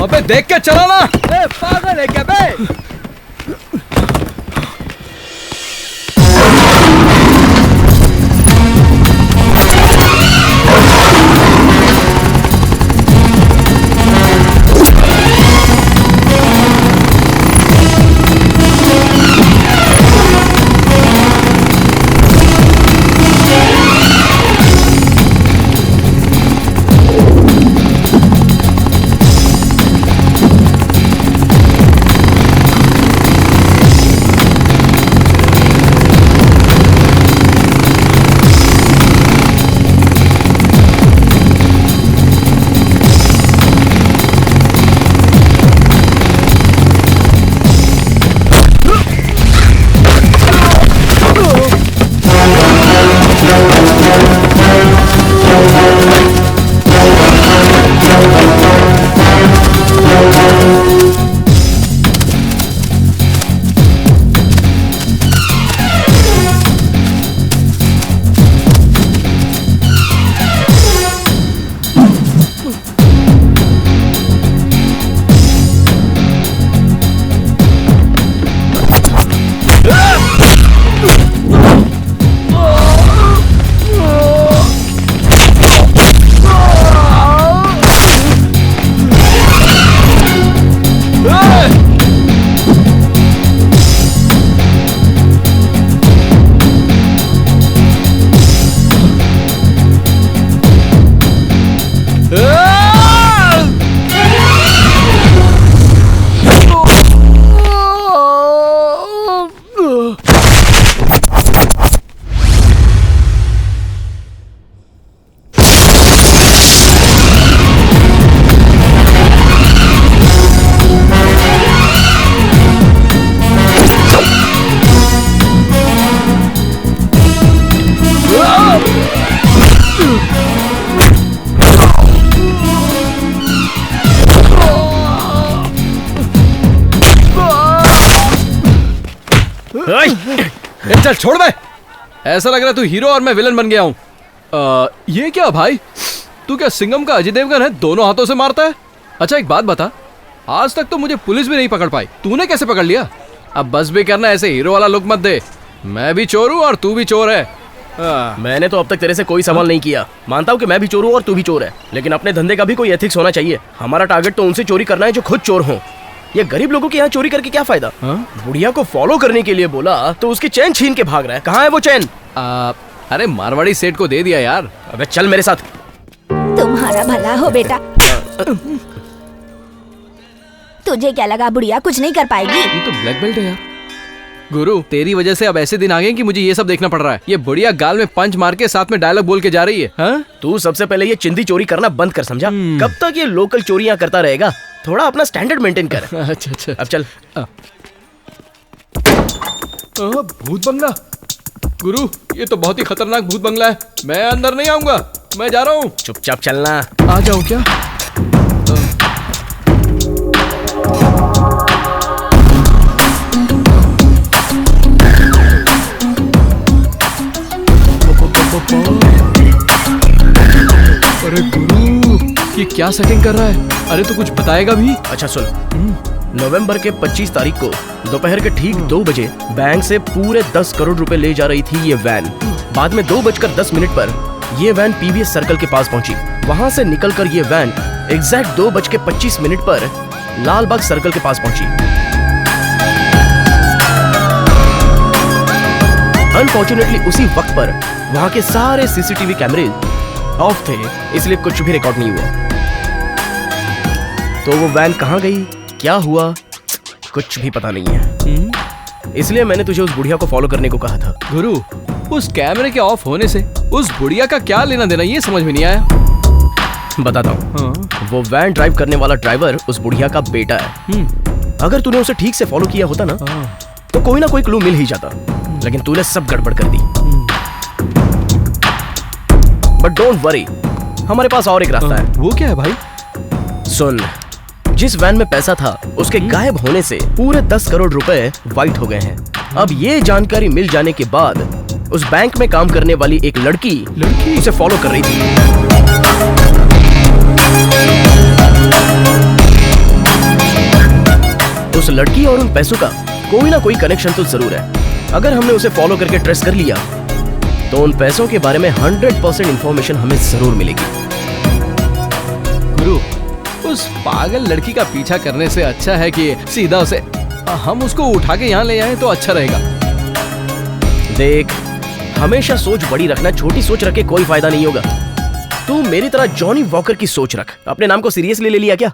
अबे देख के चलाना। पागल है क्या बे? चल छोड़ बे। ऐसा लग रहा है तू हीरो और मैं विलन बन गया हूँ। ये क्या भाई, तू क्या सिंघम का अजय देवगन है, दोनों हाथों से मारता है? अच्छा एक बात बता, आज तक तो मुझे पुलिस भी नहीं पकड़ पाई, तूने कैसे पकड़ लिया? अब बस भी करना, ऐसे हीरो वाला लुक मत दे, मैं भी चोर हूँ और तू भी चोर है। मैंने तो अब तक तेरे से कोई सवाल नहीं किया। मानता हूँ कि मैं भी चोर हूँ और तू भी चोर है, लेकिन अपने धंधे का भी कोई एथिक्स होना चाहिए। हमारा टारगेट तो उनसे चोरी करना है जो खुद चोर हों। ये गरीब लोगों के यहाँ चोरी करके क्या फायदा? बुढ़िया को फॉलो करने के लिए बोला तो उसकी चैन छीन के भाग रहा है। कहाँ है वो चैन? अरे मारवाड़ी सेठ को दे दिया यार। अबे चल मेरे साथ। तुम्हारा भला हो बेटा। तुझे क्या लगा बुढ़िया कुछ नहीं कर पाएगी? ये तो ब्लैक बेल्ट है यार। गुरु तेरी वजह से अब ऐसे दिन आ गए कि मुझे ये सब देखना पड़ रहा है। ये बुढ़िया गाल में पंच मार के साथ में डायलॉग बोल के जा रही है। हाँ? तू सबसे पहले ये चिंदी चोरी करना बंद कर, समझा? कब तक ये लोकल चोरियां करता रहेगा? थोड़ा अपना स्टैंडर्ड मेंटेन कर। अच्छा अब चल। भूत बंगला। गुरु ये तो बहुत ही खतरनाक भूत बंगला है। मैं अंदर नहीं आऊंगा, मैं जा रहा हूँ। चुपचाप चलना। आ जाओ क्या? अरे गुरु ये क्या सेटिंग कर रहा है? अरे तो कुछ बताएगा भी? अच्छा सुन, नवंबर के 25 तारीख को दोपहर के ठीक 2 बजे बैंक से पूरे 10 करोड़ रुपए ले जा रही थी ये वैन। बाद में 2:10 पर ये वैन पीवीएस सर्कल के पास पहुंची। वहां से निकलकर ये वैन एग्जैक्ट 2:25 पर लालबाग सर्कल के पास पहुंची। अनफॉर्चुनेटली उसी वक्त पर वहां के सारे सीसीटीवी कैमरे ऑफ थे, इसलिए कुछ भी रिकॉर्ड नहीं हुआ। तो वो वैन कहां गई, क्या हुआ, कुछ भी पता नहीं है। इसलिए मैंने तुझे उस बुढ़िया को फॉलो करने को कहा था। गुरु उस कैमरे के ऑफ होने से उस बुढ़िया का क्या लेना देना, ये समझ में नहीं आया। बताता हूँ। वो वैन ड्राइव करने वाला ड्राइवर उस बुढ़िया का बेटा है। अगर तूने उसे ठीक से फॉलो किया होता ना तो कोई ना कोई क्लू मिल ही जाता, लेकिन तूने सब गड़बड़ कर दी। बट डोंट वरी, हमारे पास और एक रास्ता है। वो क्या है भाई? सुन, जिस वैन में पैसा था उसके गायब होने से पूरे 10 करोड़ रुपए वाइट हो गए हैं। अब ये जानकारी मिल जाने के बाद उस बैंक में काम करने वाली एक लड़की उसे फॉलो कर रही थी। उस लड़की और उन पैसों का कोई ना कोई कनेक्शन तो जरूर है। अगर हमने उसे फॉलो करके ट्रेस कर लिया तो उन पैसों के बारे में 100% इंफॉर्मेशन हमें जरूर मिलेगी। गुरु उस पागल लड़की का पीछा करने से अच्छा है कि सीधा उसे हम उसको उठा के यहाँ ले आए तो अच्छा रहेगा। देख, हमेशा सोच बड़ी रखना, छोटी सोच रख के कोई फायदा नहीं होगा। तू मेरी तरह जॉनी वॉकर की सोच रख। अपने नाम को सीरियसली ले लिया क्या?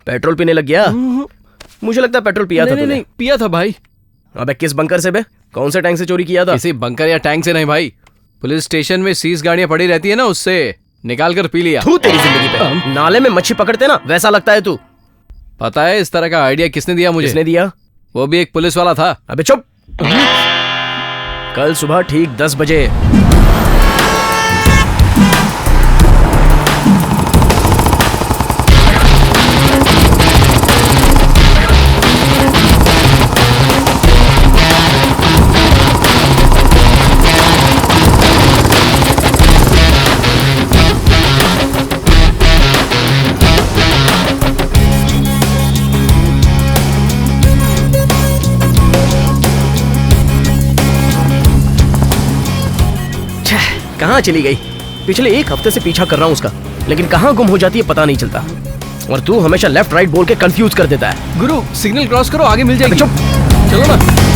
पेट्रोल पीने लग गया? मुझे लगता है पेट्रोल पिया था तूने। नहीं पिया था भाई। अबे किस बंकर से बे? कौन से टैंक से चोरी किया था? किसी बंकर या टैंक से नहीं भाई, पुलिस स्टेशन में 30 गाड़ियां पड़ी रहती है ना, उससे निकाल कर पी लिया। तू तेरी जिंदगी पे नाले में मच्छी पकड़ते ना वैसा लगता है तू। पता है इस तरह का आइडिया किसने दिया मुझे? किसने दिया? वो भी एक पुलिस वाला था। अबे चुप। कल सुबह ठीक 10 बजे कहाँ चली गई? पिछले 1 हफ्ते से पीछा कर रहा हूँ उसका, लेकिन कहाँ गुम हो जाती है पता नहीं चलता। और तू हमेशा लेफ्ट राइट बोल के कंफ्यूज कर देता है। गुरु सिग्नल क्रॉस करो, आगे मिल जाएगी। चुप, चलो ना।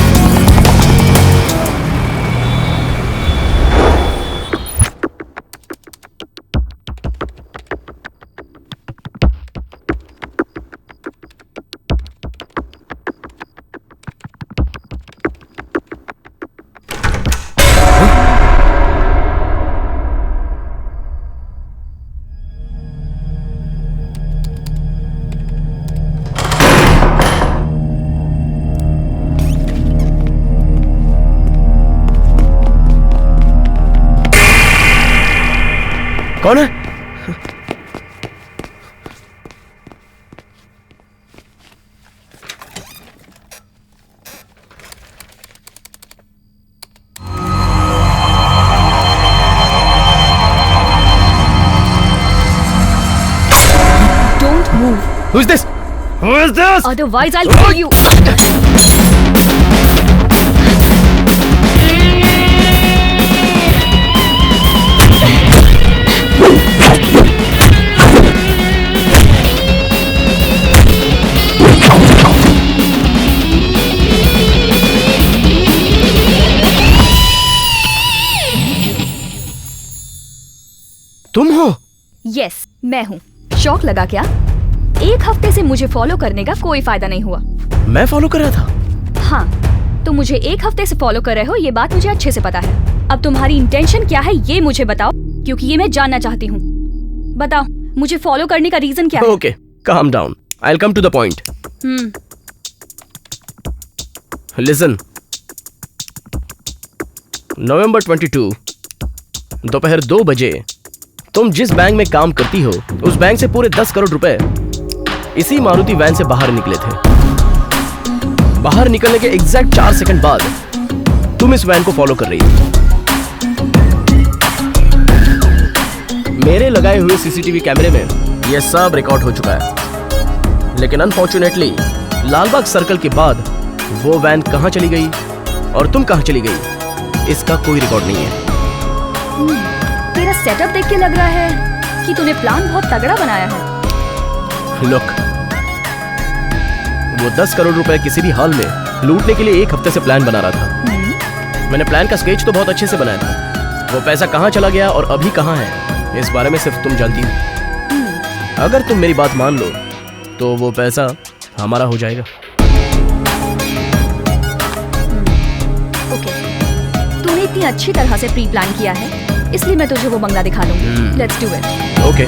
कौन है? Don't move. Who is this? Who is this? Otherwise, I'll kill you. तुम हो? यस, मैं हूँ। शौक लगा क्या? एक हफ्ते से मुझे फॉलो करने का कोई फायदा नहीं हुआ। मैं फॉलो कर रहा था? हाँ, तुम मुझे एक हफ्ते से फॉलो कर रहे हो, ये बात मुझे अच्छे से पता है। अब तुम्हारी इंटेंशन क्या है ये मुझे बताओ, क्योंकि ये मैं जानना चाहती हूँ। बताओ, मुझे फॉलो करने का रीजन क्या है? Okay, calm down. I'll come to the point. Listen. नवंबर 22 दोपहर 2 बजे तुम जिस बैंक में काम करती हो उस बैंक से पूरे 10 करोड़ रुपए इसी मारुति वैन से बाहर निकले थे। बाहर निकलने के एग्जैक्ट 4 सेकंड बाद तुम इस वैन को फॉलो कर रही थी। मेरे लगाए हुए सीसीटीवी कैमरे में यह सब रिकॉर्ड हो चुका है, लेकिन अनफॉर्चुनेटली लालबाग सर्कल के बाद वो वैन कहां चली गई और तुम कहां चली गई इसका कोई रिकॉर्ड नहीं है। तेरा सेटअप देख के लग रहा है कि तूने प्लान बहुत तगड़ा बनाया है। लुक, वो 10 करोड़ रुपए किसी भी हाल में लूटने के लिए एक हफ्ते से प्लान बना रहा था। मैंने प्लान का स्केच तो बहुत अच्छे से बनाया था। वो पैसा कहां चला गया और अभी कहां है इस बारे में सिर्फ तुम जानती हो। अगर तुम मेरी बात मान लो तो वो पैसा हमारा हो जाएगा। ओके, तूने इतनी अच्छी तरह से प्री प्लान किया है, इसलिए मैं तुझे वो बंगला दिखा दूंगी। Let's do it. ओके।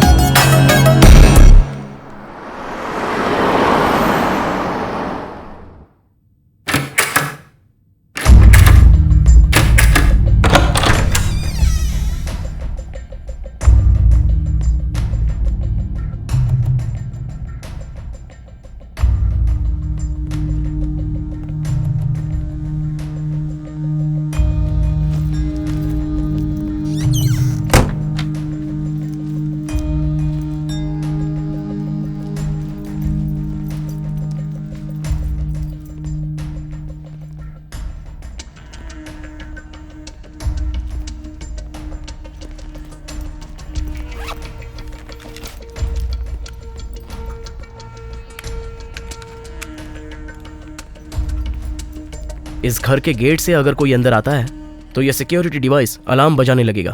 इस घर के गेट से अगर कोई अंदर आता है तो यह सिक्योरिटी डिवाइस अलार्म बजाने लगेगा।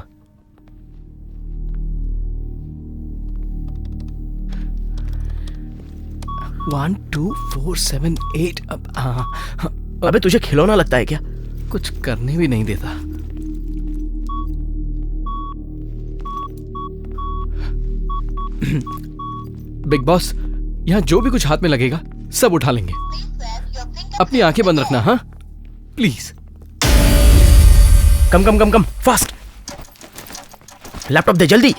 One two four seven eight. अब हाँ, अबे तुझे खिलौना लगता है क्या? कुछ करने भी नहीं देता। बिग बॉस, यहाँ जो भी कुछ हाथ में लगेगा सब उठा लेंगे। अपनी आंखें बंद रखना, हाँ please. Come come come come, fast. Laptop दे जल्दी।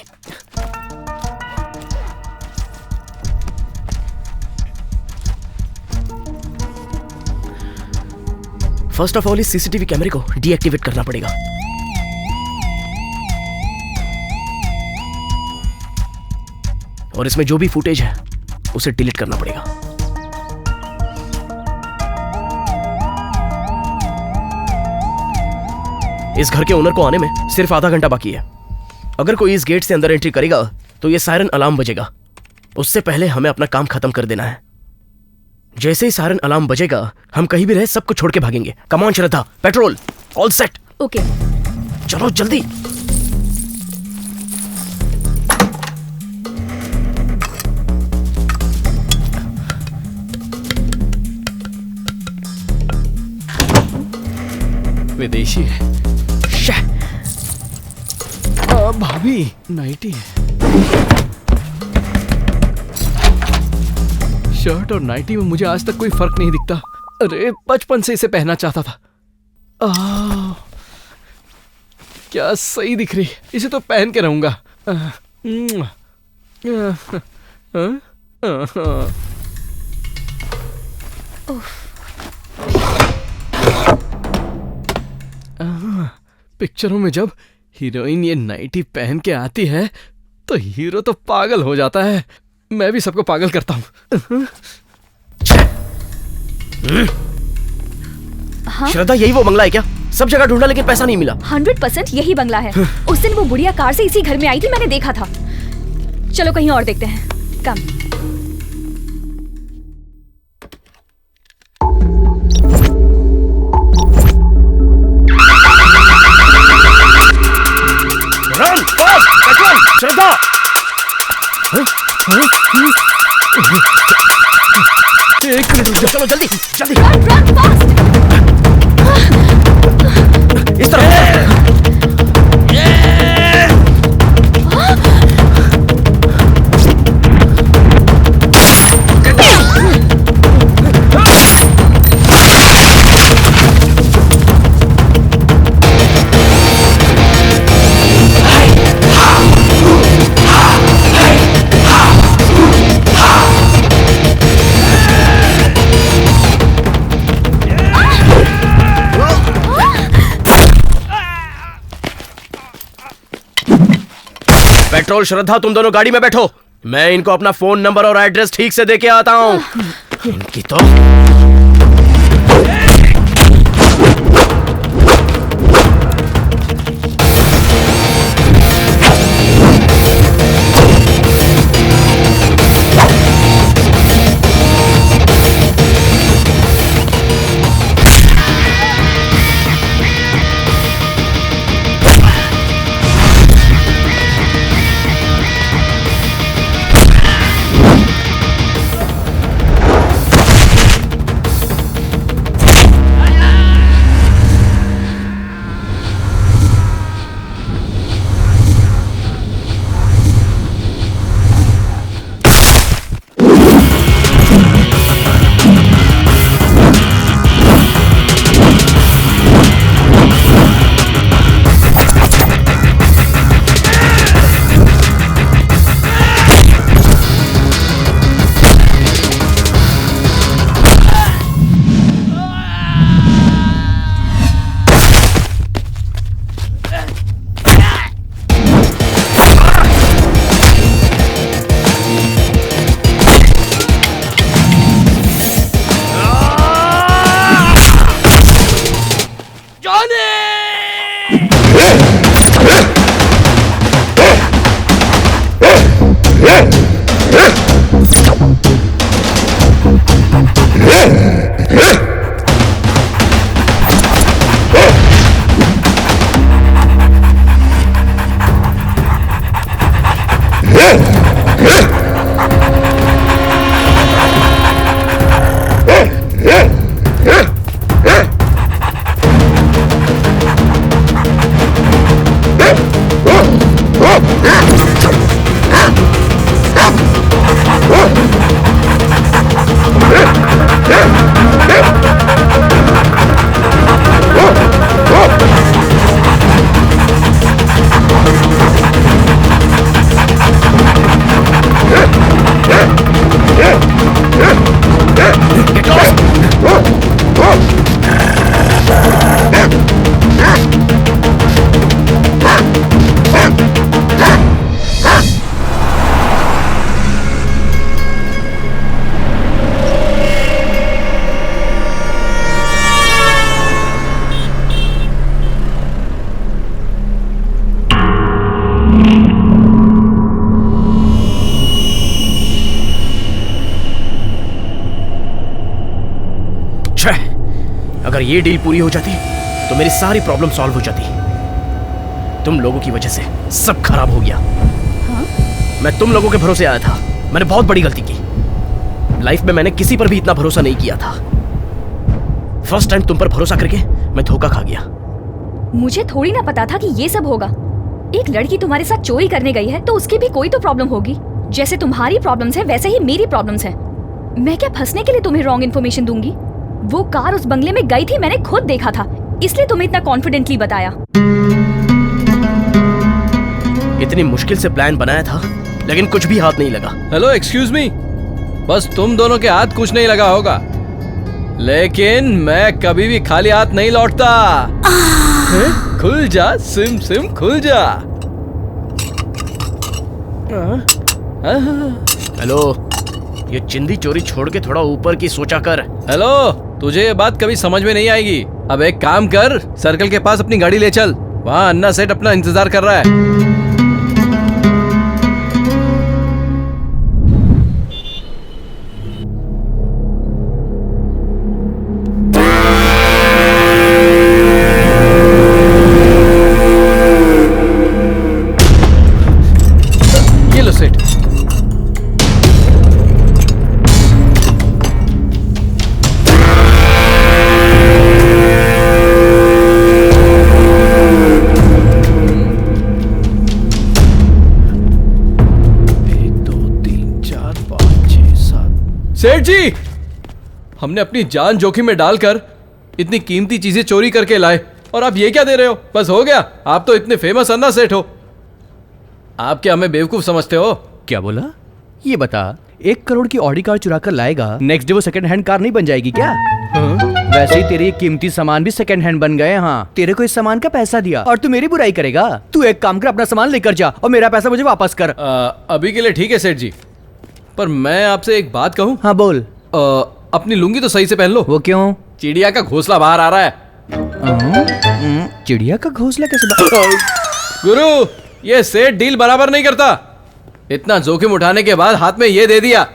फर्स्ट ऑफ ऑल इस सीसीटीवी कैमरे को डीएक्टिवेट करना पड़ेगा। और इसमें जो भी फुटेज है उसे डिलीट करना पड़ेगा। इस घर के ओनर को आने में सिर्फ आधा घंटा बाकी है। अगर कोई इस गेट से अंदर एंट्री करेगा तो ये सायरन अलार्म बजेगा। उससे पहले हमें अपना काम खत्म कर देना है। जैसे ही सायरन अलार्म बजेगा हम कहीं भी रहे सबको छोड़ के भागेंगे। Come on Shraddha, petrol, all set. Okay, चलो जल्दी। विदेशी है। भाभी नाइटी है। शर्ट और नाइटी में मुझे आज तक कोई फर्क नहीं दिखता। अरे बचपन से इसे पहनना चाहता था। क्या सही दिख रही, इसे तो पहन के रहूंगा। पिक्चरों में जब हीरोइन ये नाइटी पहन के आती है तो हीरो तो पागल हो जाता है। मैं भी सबको पागल करता हूँ। हाँ? श्रद्धा, यही वो बंगला है क्या? सब जगह ढूंढा लेकिन पैसा नहीं मिला। 100% यही बंगला है। उस दिन वो बुढ़िया कार से इसी घर में आई थी, मैंने देखा था। चलो कहीं और देखते हैं। कम। रन, फास्ट, पेट्रोल, श्रद्धा। एक मिनट रुक जाओ, चलो जल्दी जल्दी रन फास्ट। इस तरफ। पेट्रोल, श्रद्धा, तुम दोनों गाड़ी में बैठो। मैं इनको अपना फोन नंबर और एड्रेस ठीक से दे के आता हूं। इनकी तो अगर ये डील पूरी हो जाती तो मेरी सारी प्रॉब्लम सॉल्व हो जाती। तुम लोगों की वजह से सब खराब हो गया। मैं तुम लोगों के भरोसे आया था। मैंने बहुत बड़ी गलती की। लाइफ में मैंने किसी पर भी इतना भरोसा नहीं किया था। फर्स्ट टाइम तुम पर भरोसा करके मैं धोखा खा गया। मुझे थोड़ी ना पता था कि ये सब होगा। एक लड़की तुम्हारे साथ चोरी करने गई है तो उसकी भी कोई तो प्रॉब्लम होगी। जैसे तुम्हारी प्रॉब्लम्स है वैसे ही मेरी प्रॉब्लम्स है। मैं क्या फंसने के लिए तुम्हें रॉन्ग इन्फॉर्मेशन दूंगी? वो कार उस बंगले में गई थी, मैंने खुद देखा था, इसलिए तुम्हें इतना कॉन्फिडेंटली बताया। इतनी मुश्किल से प्लान बनाया था लेकिन कुछ भी हाथ नहीं लगा। Hello, excuse me. बस तुम दोनों के हाथ कुछ नहीं लगा होगा, लेकिन मैं कभी भी खाली हाथ नहीं लौटता। खुल जा सिम सिम, खुल जा। हेलो, ये चिंदी चोरी छोड़ के थोड़ा ऊपर की सोचा कर। हेलो, तुझे ये बात कभी समझ में नहीं आएगी। अब एक काम कर, सर्कल के पास अपनी गाड़ी ले चल। वहाँ अन्ना सेठ अपना इंतजार कर रहा है। ये लो सेठ। सेठ जी, हमने अपनी जान जोखिम में डालकर इतनी कीमती चीजें चोरी करके लाए और आप ये क्या दे रहे हो? बस हो गया, आप तो इतने फेमस अन्ना सेठ हो। आप क्या हमें बेवकूफ समझते हो? क्या बोला? ये बता, 1 करोड़ की ऑडी कार चुरा कर लाएगा, नेक्स्ट डे वो सेकंड हैंड कार नहीं बन जाएगी क्या? वैसे ही तेरे ये कीमती सामान भी सेकंड हैंड बन गए। हाँ, तेरे को इस सामान का पैसा दिया और तू मेरी बुराई करेगा? तू एक काम कर, अपना सामान लेकर जा और मेरा पैसा मुझे वापस कर। अभी के लिए ठीक है सेठ जी, पर मैं आपसे एक बात कहूं? हाँ बोल। अपनी लुंगी तो सही से पहन लो। वो क्यों? चिड़िया का घोंसला बाहर आ रहा है। चिड़िया का घोंसला कैसे गुरु, ये सेठ डील बराबर नहीं करता। इतना जोखिम उठाने के बाद हाथ में ये दे दिया।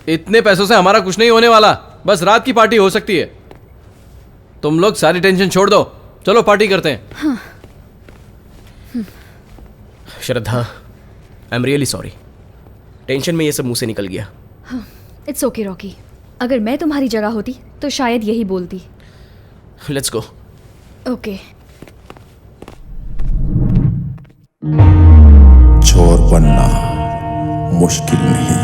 इतने पैसों से हमारा कुछ नहीं होने वाला, बस रात की पार्टी हो सकती है। तुम लोग सारी टेंशन छोड़ दो, चलो पार्टी करते हैं। Shraddha, I am really sorry, tension में ये सब मुंह से निकल गया। इट्स ओके रॉकी, अगर मैं तुम्हारी जगह होती तो शायद यही बोलती। Let's go. ओके। चोर बनना मुश्किल नहीं,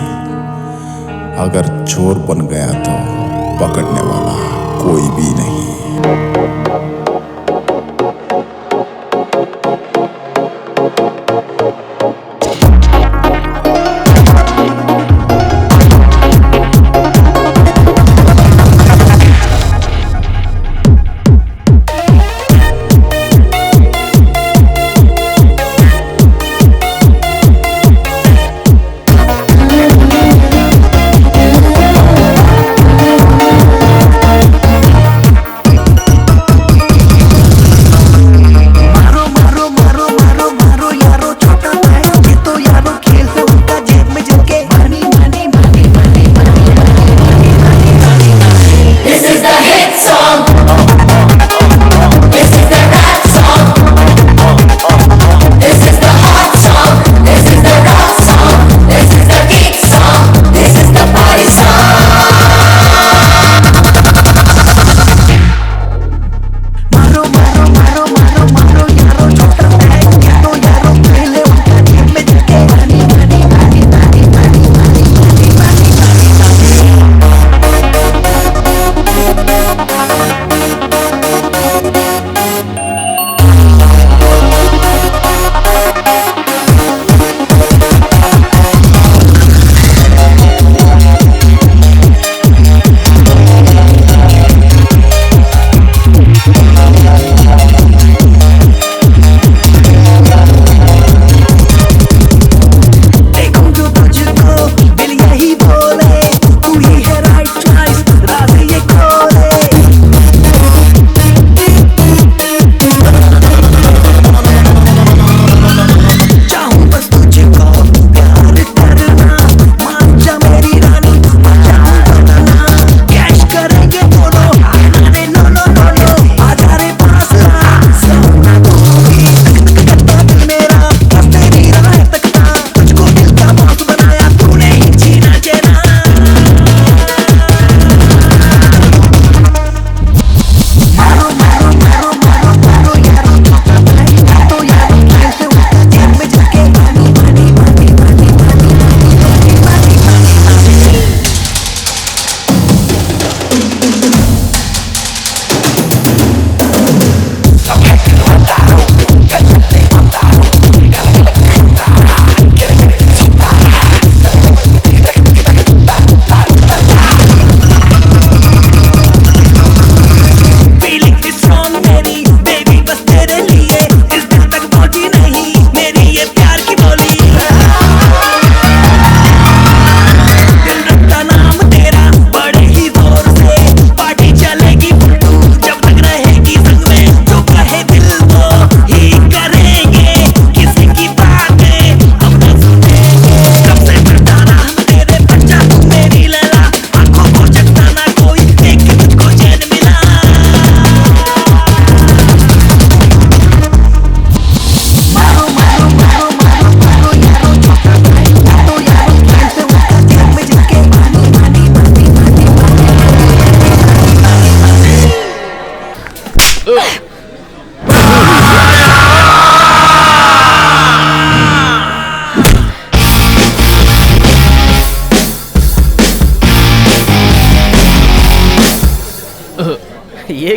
अगर चोर बन गया तो पकड़ने वाला कोई भी नहीं।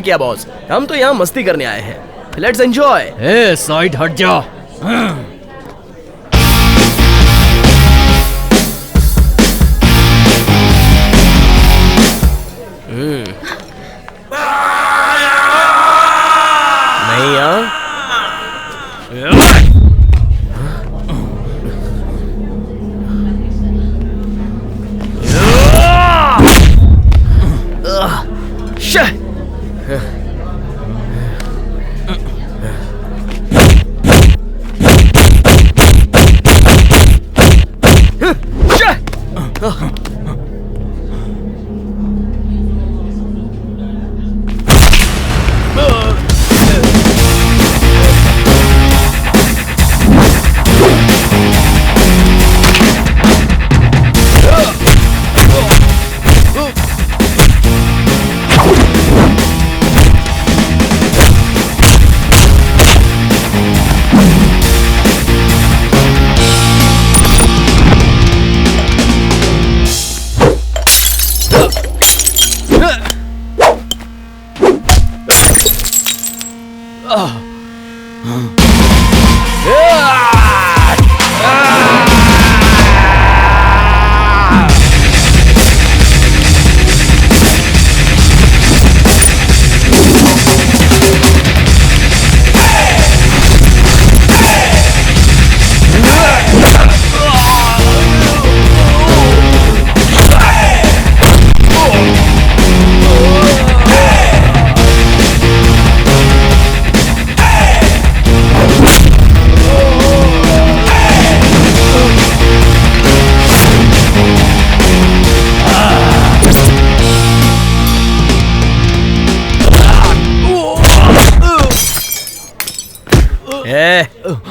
ये क्या बॉस, हम तो यहाँ मस्ती करने आए हैं। Let's enjoy. ए साइड हट जा। नहीं यहाँ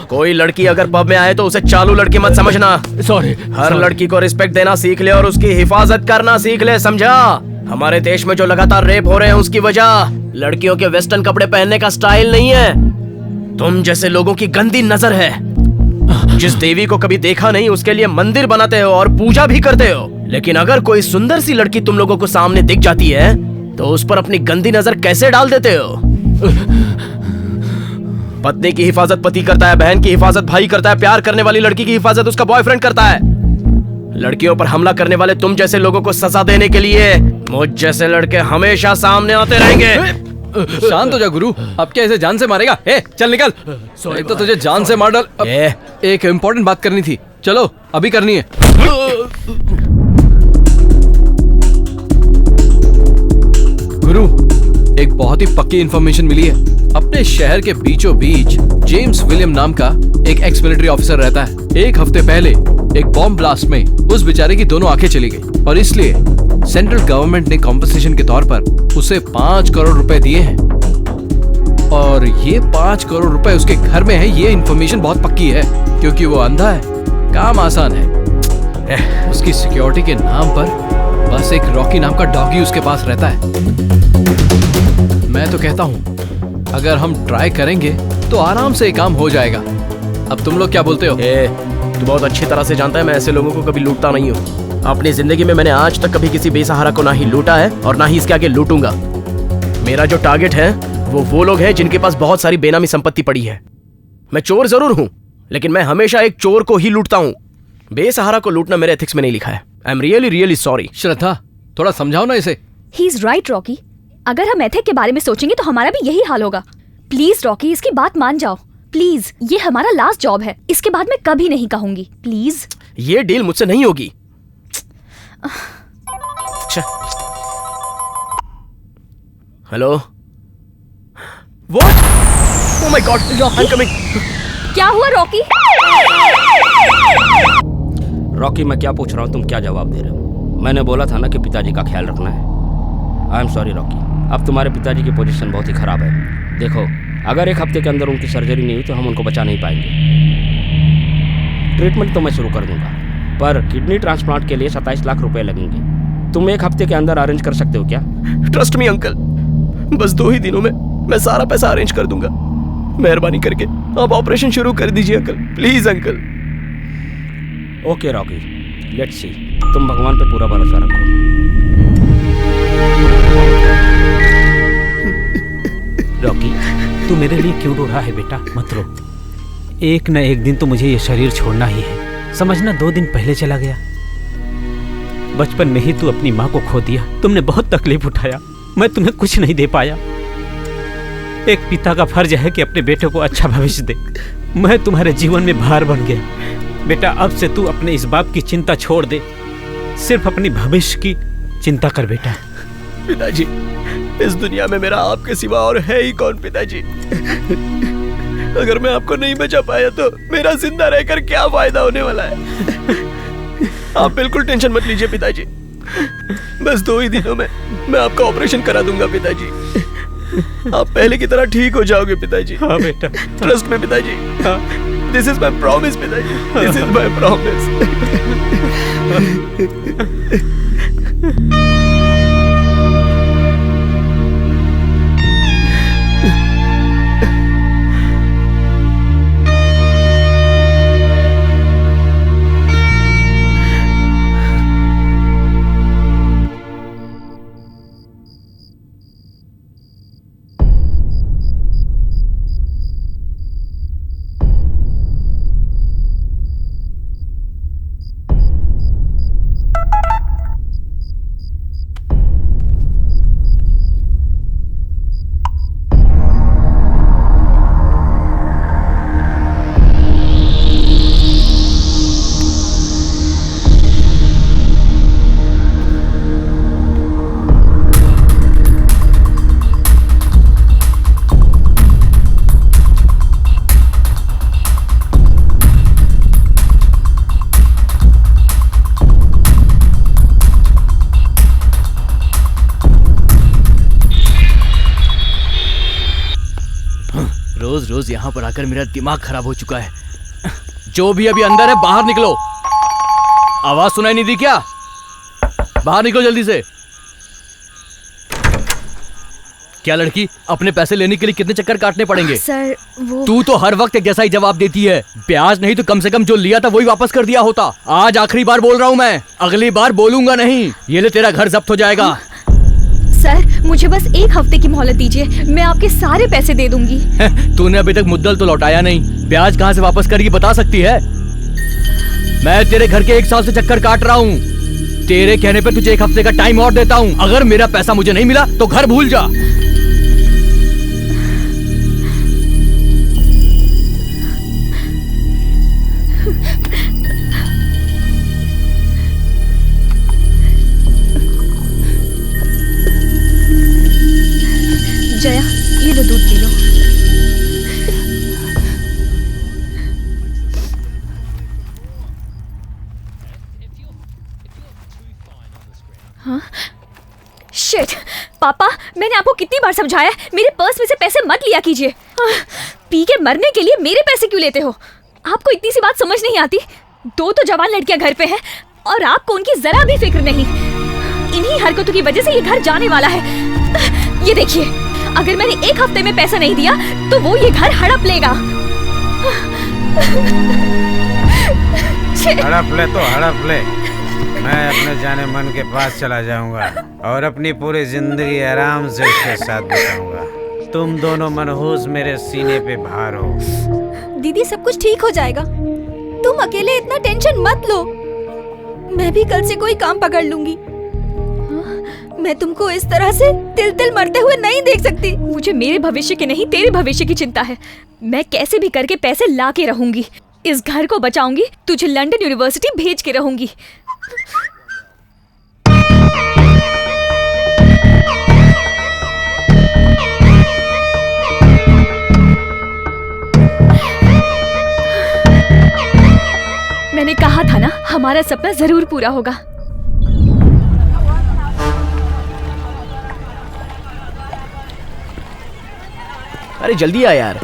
कोई लड़की अगर पब में आए तो उसे चालू लड़की मत समझना। सॉरी। हर लड़की को रिस्पेक्ट देना सीख ले और उसकी हिफाजत करना सीख ले, समझा? हमारे देश में जो लगातार रेप हो रहे हैं उसकी वजह लड़कियों के वेस्टर्न कपड़े पहनने का स्टाइल नहीं है, तुम जैसे लोगों की गंदी नजर है। जिस देवी को कभी देखा नहीं उसके लिए मंदिर बनाते हो और पूजा भी करते हो, लेकिन अगर कोई सुंदर सी लड़की तुम लोगों को सामने दिख जाती है तो उस पर अपनी गंदी नजर कैसे डाल देते हो? पत्नी की हिफाजत पति करता है, बहन की हिफाजत भाई करता है, प्यार करने वाली लड़की की हिफाजत उसका बॉयफ्रेंड करता है। लड़कियों पर हमला करने वाले तुम जैसे लोगों को सजा देने के लिए मुझ जैसे लड़के हमेशा सामने आते रहेंगे। शांत हो जा गुरु, अब क्या इसे जान से मारेगा? ए, चल निकल। एक तो तुझे जान से मार डाल। एक इम्पोर्टेंट बात करनी थी, चलो अभी करनी है। गुरु, एक बहुत ही पक्की इंफॉर्मेशन मिली है। अपने शहर के बीचों बीच जेम्स विलियम नाम का एक एक्स मिलिट्री ऑफिसर रहता है। एक हफ्ते पहले एक बॉम्ब ब्लास्ट में उस बेचारे की दोनों आंखें चली गई और इसलिए सेंट्रल गवर्नमेंट ने कॉम्पनसेशन के तौर पर उसे 5 करोड़ रुपए दिए हैं। और ये 5 करोड़ रुपए उसके घर में है, ये इंफॉर्मेशन बहुत पक्की है क्योंकि वो अंधा है। काम आसान है, उसकी सिक्योरिटी के नाम पर बस एक रॉकी नाम का डॉगी उसके पास रहता है। मैं तो कहता हूँ अगर हम ट्राई करेंगे तो आराम से ये काम हो जाएगा। अब तुम लोग क्या बोलते हो? तू बहुत अच्छी तरह से जानता है मैं ऐसे लोगों को कभी लूटता नहीं हूँ। अपनी जिंदगी में मैंने आज तक कभी किसी बेसहारा को ना ही लूटा है और ना ही इसके आगे लूटूंगा। मेरा जो टारगेट है वो लोग हैं जिनके पास बहुत सारी बेनामी संपत्ति पड़ी है। मैं चोर जरूर हूँ लेकिन मैं हमेशा एक चोर को ही लूटता हूँ। बेसहारा को लूटना मेरे एथिक्स में नहीं लिखा है। I am really sorry. Shraddha, थोड़ा समझाओ ना इसे। ही इज राइट रॉकी, अगर हम एथिक के बारे में सोचेंगे तो हमारा भी यही हाल होगा। प्लीज रॉकी, इसकी बात मान जाओ प्लीज। ये हमारा लास्ट जॉब है, इसके बाद मैं कभी नहीं कहूंगी, प्लीज। ये डील मुझसे नहीं होगी। Hello, what? Oh my God, I am coming. क्या हुआ रॉकी? रॉकी, मैं क्या पूछ रहा हूँ, तुम क्या जवाब दे रहे हो? मैंने बोला था ना कि पिताजी का ख्याल रखना है। आई एम सॉरी रॉकी, अब तुम्हारे पिताजी की पोजीशन बहुत ही खराब है। देखो, अगर 1 हफ्ते के अंदर उनकी सर्जरी नहीं हुई तो हम उनको बचा नहीं पाएंगे। ट्रीटमेंट तो मैं शुरू कर दूंगा, पर किडनी ट्रांसप्लांट के लिए 27 लाख रुपए लगेंगे। तुम 1 हफ्ते के अंदर अरेंज कर सकते हो क्या? ट्रस्ट मी अंकल, बस 2 ही दिनों में मैं सारा पैसा अरेंज कर दूंगा। मेहरबानी करके आप ऑपरेशन शुरू कर दीजिए uncle, please uncle. Okay Rocky, let's see. तुम भगवान पे पूरा भरोसा रखो। रॉकी, तू मेरे लिए क्यों रो रहा है बेटा? मत रो। एक न एक दिन तो मुझे ये शरीर छोड़ना ही है। समझना 2 दिन पहले चला गया। बचपन में ही तू अपनी माँ को खो दिया। तुमने बहुत तकलीफ उठाया, मैं तुम्हें कुछ नहीं दे पाया। एक पिता का फर्ज है कि अपने बेटे को अच्छा भविष्य दे। मैं तुम्हारे जीवन में भार बन गया। बेटा, अब से तू अपने इस बाप की चिंता छोड़ दे, सिर्फ अपनी भविष्य की चिंता कर बेटा। पिताजी, इस दुनिया में मेरा आपके सिवा और है ही कौन पिताजी? अगर मैं आपको नहीं बचा पाया तो मेरा जिंदा रहकर क्या फायदा होने वाला है? आप बिल्कुल टेंशन मत लीजिए पिताजी। बस 2 ही दिनों में मैं आपका ऑपरेशन करा दूंगा पिताजी। आप पहले की तरह ठीक हो जाओगे पिताजी। हाँ बेटा, ट्रस्ट में पिताजी। दिस इज माई प्रॉमिस पिताजी, दिस इज माई प्रॉमिस। रोज रोज यहाँ पर आकर मेरा दिमाग खराब हो चुका है। जो भी अभी अंदर है बाहर निकलो। आवाज सुनाई नहीं दी क्या? बाहर निकलो जल्दी से। क्या लड़की, अपने पैसे लेने के लिए कितने चक्कर काटने पड़ेंगे? सर वो तू तो हर वक्त एक जैसा ही जवाब देती है। ब्याज नहीं तो कम से कम जो लिया था वही वापस कर दिया होता। आज आखिरी बार बोल रहा हूँ मैं, अगली बार बोलूंगा नहीं। ये ले, तेरा घर जब्त हो जाएगा। सर, मुझे बस 1 हफ्ते की मोहलत दीजिए, मैं आपके सारे पैसे दे दूंगी। तूने अभी तक मुद्दल तो लौटाया नहीं, ब्याज कहाँ से वापस करेगी बता सकती है? मैं तेरे घर के 1 साल से चक्कर काट रहा हूँ। तेरे कहने पे तुझे 1 हफ्ते का टाइम और देता हूँ। अगर मेरा पैसा मुझे नहीं मिला तो घर भूल जा। जया, ये लो दूध पी लो। हाँ? शिट! पापा, मैंने आपको कितनी बार समझाया मेरे पर्स में से पैसे मत लिया कीजिए। पी के मरने के लिए मेरे पैसे क्यों लेते हो? आपको इतनी सी बात समझ नहीं आती? 2 तो जवान लड़कियां घर पे हैं और आपको उनकी जरा भी फिक्र नहीं। इन्हीं हरकतों की वजह से ये घर जाने वाला है। ये देखिए, अगर मैंने 1 हफ्ते में पैसा नहीं दिया तो वो ये घर हड़प लेगा। हड़प ले तो हड़प ले। मैं अपने जाने मन के पास चला जाऊंगा और अपनी पूरी जिंदगी आराम से उसके साथ बिताऊंगा। तुम दोनों मनहूस मेरे सीने पे भार हो। दीदी, सब कुछ ठीक हो जाएगा। तुम अकेले इतना टेंशन मत लो। मैं भी कल से कोई काम पकड़ लूंगी। मैं तुमको इस तरह से तिल तिल मरते हुए नहीं देख सकती। मुझे मेरे भविष्य के नहीं, तेरे भविष्य की चिंता है। मैं कैसे भी करके पैसे ला के रहूंगी, इस घर को बचाऊंगी, तुझे लंदन यूनिवर्सिटी भेज के रहूंगी। मैंने कहा था ना, हमारा सपना जरूर पूरा होगा। अरे जल्दी आ यार।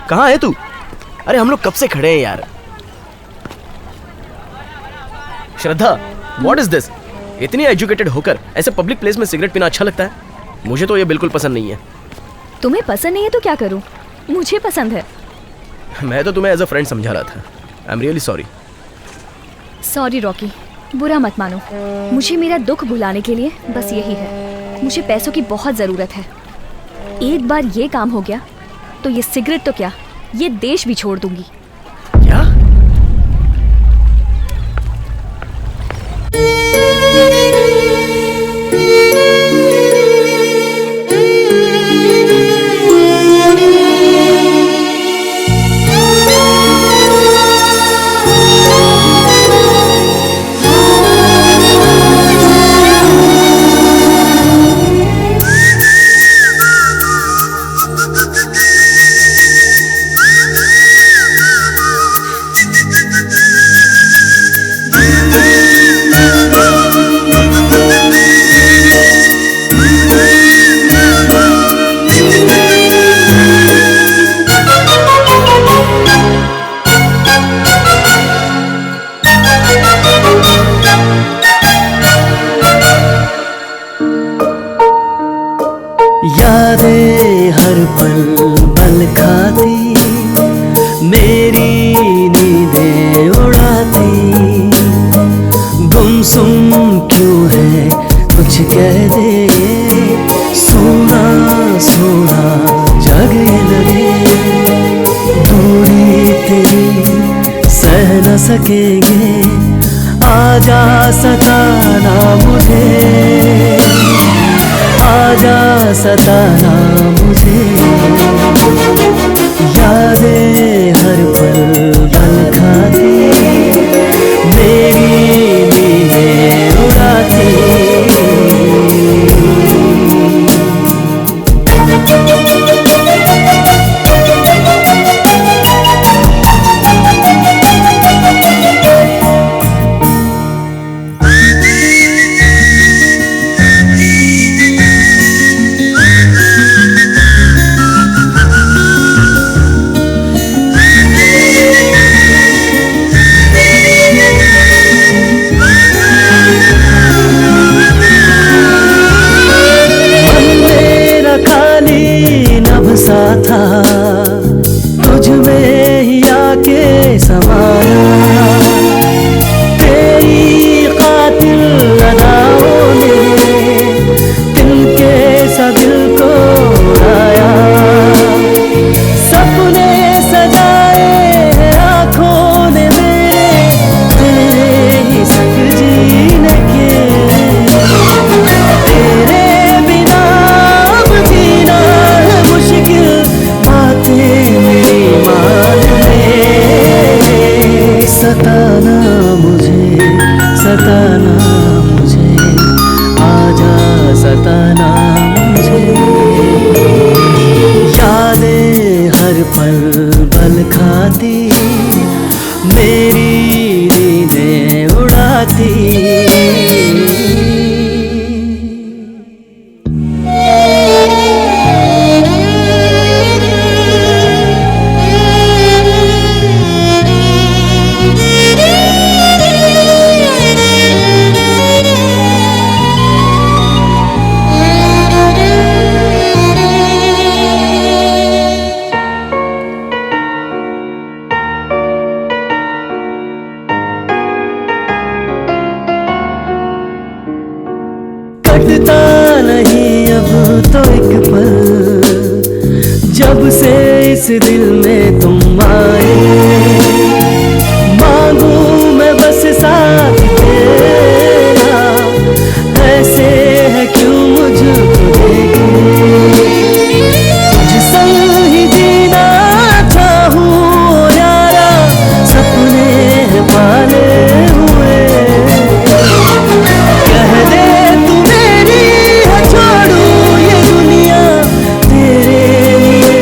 कहाँ है तू? अरे हम लोग कब से खड़े हैं यार। श्रद्धा, व्हाट इज दिस? इतनी एजुकेटेड होकर ऐसे पब्लिक प्लेस में सिगरेट पीना अच्छा लगता है? मुझे तो ये बिल्कुल पसंद नहीं है। तुम्हें पसंद नहीं है तो क्या करूं? मुझे पसंद है। मैं तो तुम्हें एज अ फ्रेंड समझा रहा था। आई am really sorry. Sorry Rocky, बुरा मत मानो। मुझे मेरा दुख भुलाने के लिए बस यही है। मुझे पैसों की बहुत ज़रूरत है। एक बार ये काम हो गया तो ये सिगरेट तो क्या, ये देश भी छोड़ दूंगी। क्या? यादें हर पल पल खाती, मेरी नींदें उड़ाती। गुमसुम क्यों है कुछ कह दे, सोना सोना जगे लगे। दूरी तेरी सह न सकेंगे, आजा सताना मुझे, आजा सताना मुझे। यादें हर पल पल खाती, मेरी नींदें उड़ाती। सा था तुझ में ही आके समाया, तेरी कातिल अदाओं ने दिल के सा दिल को उड़ाया। सपने सजाए हैं आँखों ने मेरे, तेरे ही संग जीने के। तेरे बिना अब जीना है मुश्किल, बातें मेरी मान ले। सताना मुझे, सताना मुझे, आजा सताना मुझे। यादें हर पल पल खाती, मेरी नींदें उड़ाती। कटता नहीं अब तो एक पल, जब से इस दिल में तुम आए। मांगू मैं बस साथ तेरा, ऐसे है क्यों मुझको देखे। तुझ संग ही जीना चाहूं यारा, सपने पाले हुए। कह दे तू मेरी है, छोड़ू ये दुनिया तेरे लिए।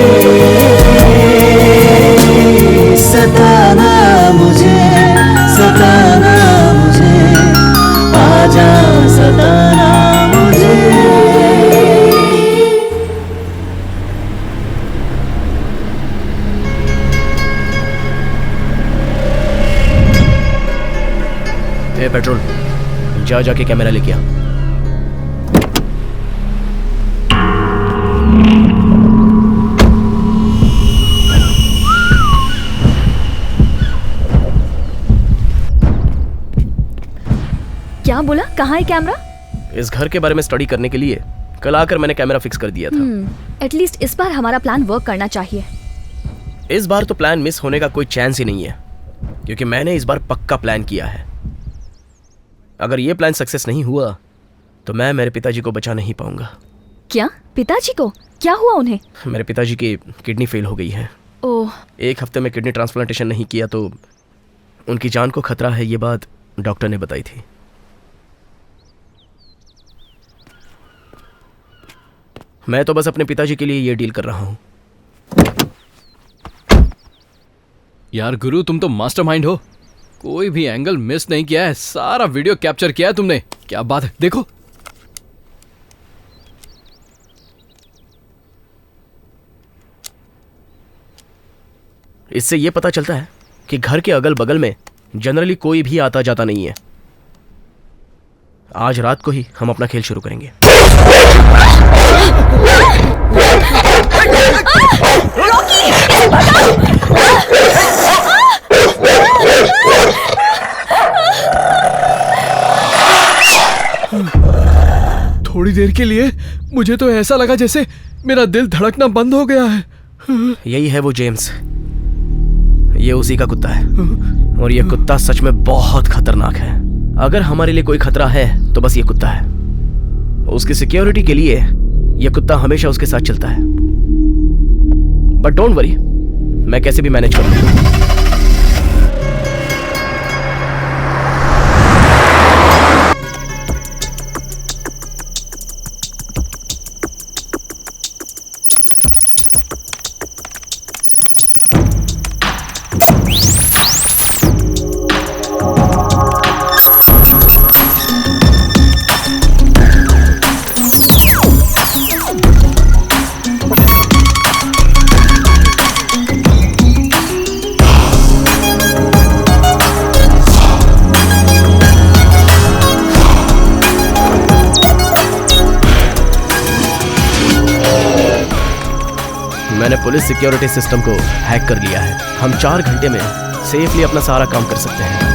सताना मुझे, सताना मुझे, आजा सताना मुझे। ए पेट्रोल, जा जाके कैमरा लेके आ। क्या बोला? कहाँ है कैमरा? इस घर के बारे में स्टडी करने के लिए कल आकर मैंने कैमरा फिक्स कर दिया था। एटलीस्ट इस बार हमारा प्लान वर्क करना चाहिए। इस बार तो प्लान मिस होने का कोई चांस ही नहीं है, क्योंकि मैंने इस बार पक्का प्लान किया है। अगर ये प्लान सक्सेस नहीं हुआ तो मैं मेरे पिताजी को बचा नहीं पाऊंगा। क्या? पिताजी को क्या हुआ? उन्हें? मेरे पिताजी की किडनी फेल हो गई है। ओह, 1 हफ्ते में किडनी ट्रांसप्लांटेशन नहीं किया तो उनकी जान को खतरा है, ये बात डॉक्टर ने बताई थी। मैं तो बस अपने पिताजी के लिए ये डील कर रहा हूं। यार गुरु, तुम तो मास्टरमाइंड हो। कोई भी एंगल मिस नहीं किया है, सारा वीडियो कैप्चर किया है तुमने। क्या बात है, देखो। इससे ये पता चलता है कि घर के अगल बगल में जनरली कोई भी आता जाता नहीं है। आज रात को ही हम अपना खेल शुरू करेंगे। थोड़ी देर के लिए मुझे तो ऐसा लगा जैसे मेरा दिल धड़कना बंद हो गया है। यही है वो जेम्स, ये उसी का कुत्ता है। और ये कुत्ता सच में बहुत खतरनाक है। अगर हमारे लिए कोई खतरा है तो बस ये कुत्ता है। उसकी सिक्योरिटी के लिए ये कुत्ता हमेशा उसके साथ चलता है। बट डोंट वरी, मैं कैसे भी मैनेज कर लूंगा। मैंने पुलिस सिक्योरिटी सिस्टम को हैक कर लिया है। हम 4 घंटे में सेफली अपना सारा काम कर सकते हैं।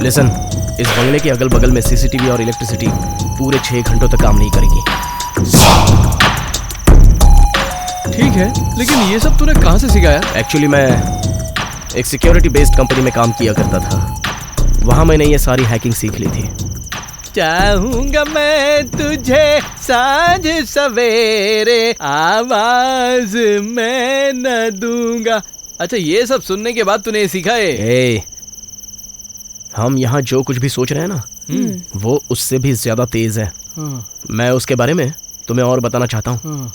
लिसन, इस बंगले के अगल बगल में सीसीटीवी और इलेक्ट्रिसिटी पूरे 6 घंटों तक काम नहीं करेगी। ठीक है, लेकिन ये सब तूने कहाँ से सिखाया? एक्चुअली मैं एक सिक्योरिटी बेस्ड कंपनी में काम किया करता था। वहां मैंने ये सारी हैकिंग सीख ली थी। चाहूंगा मैं तुझे साँझ सवेरे, आवाज मैं न दूंगा। अच्छा, ये सब सुनने के बाद तूने ये सीखा है? ए, हम यहाँ जो कुछ भी सोच रहे हैं ना, वो उससे भी ज्यादा तेज है। मैं उसके बारे में तुम्हें और बताना चाहता हूँ।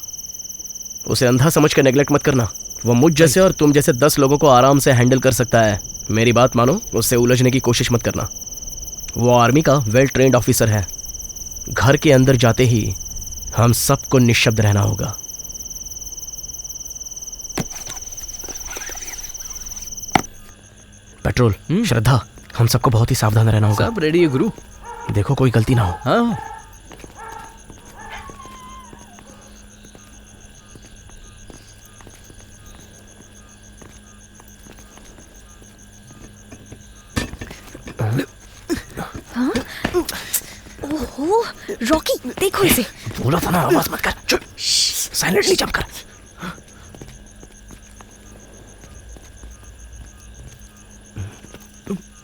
उसे अंधा समझ कर नेग्लेक्ट मत करना। वो मुझ जैसे और तुम जैसे 10 लोगों को आराम से हैंडल कर सकता है। मेरी बात मानो, उससे उलझने की कोशिश मत करना। वो आर्मी का वेल ट्रेन्ड ऑफिसर है। घर के अंदर जाते ही हम सबको निशब्द रहना होगा। पेट्रोल, श्रद्धा, हम सबको बहुत ही सावधान रहना होगा। सब रेडी है गुरु। देखो कोई गलती ना हो। हाँ। ओहो, रॉकी देखो इसे। बोला था ना आवाज मत कर। चुप, साइलेंटली जंप कर।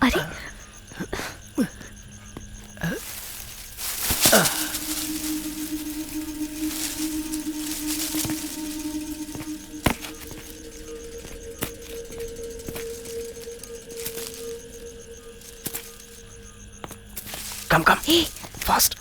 अरे कम कम, फास्ट।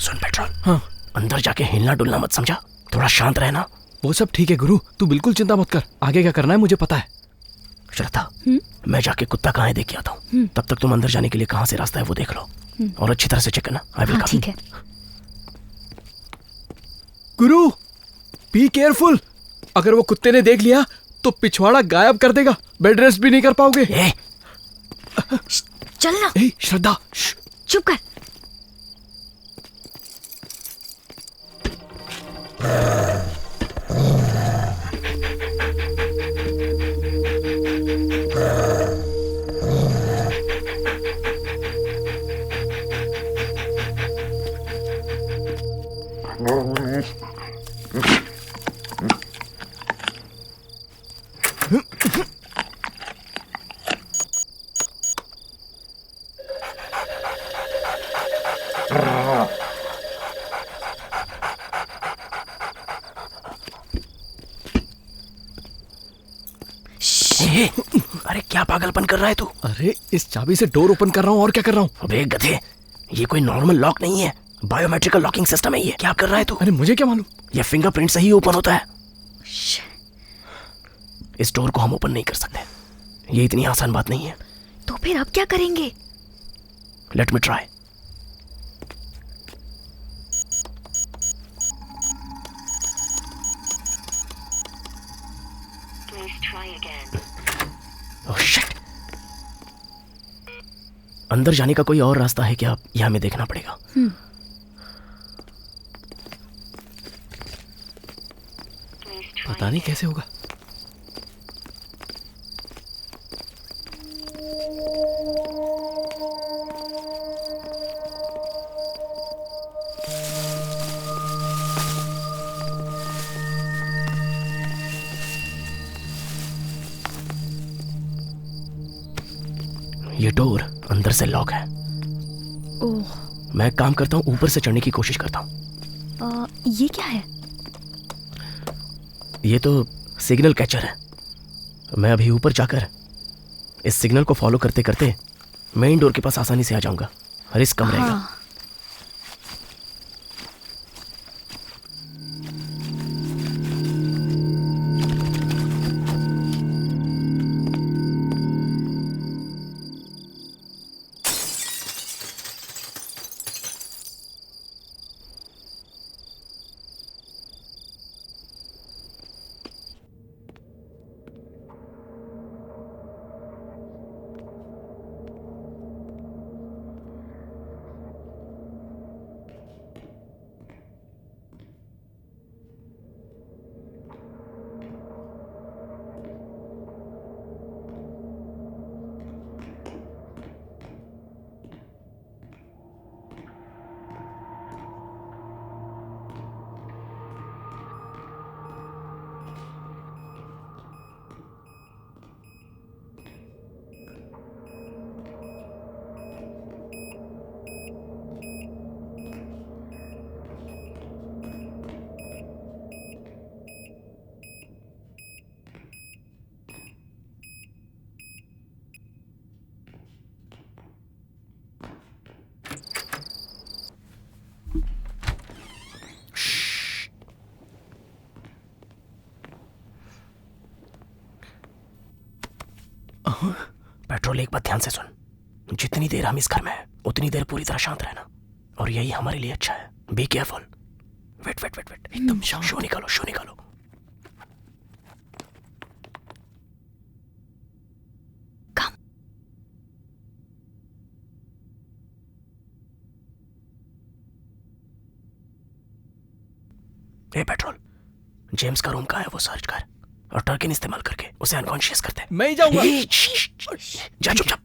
सुन पेट्रोल, हाँ अंदर जाके हिलना डुलना मत, समझा? थोड़ा शांत रहना। वो सब ठीक है गुरु, तू बिल्कुल चिंता मत कर, आगे क्या करना है मुझे पता है। श्रद्धा, मैं जाके कुत्ता कहाँ है देख के आता हूँ। तब तक तुम अंदर जाने के लिए कहाँ से रास्ता है वो देख लो, और अच्छी तरह से चेक करना। आई विल हाँ, कम। ठीक है। गुरु बी केयरफुल, अगर वो कुत्ते ने देख लिया तो पिछवाड़ा गायब कर देगा, बेड रेस्ट भी नहीं कर पाओगे। ए, चल ना, ए, श्रद्धा श्श। चुप कर। ए, अरे क्या पागलपन कर रहा है तू? अरे इस चाबी से डोर ओपन कर रहा हूँ और क्या कर रहा हूँ। अबे गधे, ये कोई नॉर्मल लॉक नहीं है, बायोमेट्रिकल लॉकिंग सिस्टम है ये। क्या कर रहा है तू? अरे मुझे क्या मालूम। ये फिंगरप्रिंट से ही ओपन होता है। इस डोर को हम ओपन नहीं कर सकते, ये इतनी आसान बात नहीं है। तो फिर अब क्या करेंगे? Let me try. Oh shit, अंदर जाने का कोई और रास्ता है क्या? यह हमें देखना पड़ेगा। पता नहीं कैसे होगा। ये डोर अंदर से लॉक है। ओह, मैं एक काम करता हूँ, ऊपर से चढ़ने की कोशिश करता हूँ। ये क्या है? ये तो सिग्नल कैचर है। मैं अभी ऊपर जाकर इस सिग्नल को फॉलो करते करते मेन डोर के पास आसानी से आ जाऊंगा, रिस्क कम रहेगा। हाँ। पेट्रोल, एक बात ध्यान से सुन, जितनी देर हम इस घर में हैं उतनी देर पूरी तरह शांत रहना, और यही हमारे लिए अच्छा है। Be careful. Wait wait wait wait, एकदम शांत। शो निकालो, शो निकालो। ए पेट्रोल, जेम्स का रूम कहाँ है वो सर्च कर, और टर्किन इस्तेमाल करके उसे अनकॉन्शियस करते हैं। मैं ही जाऊंगा। जा चुपचाप।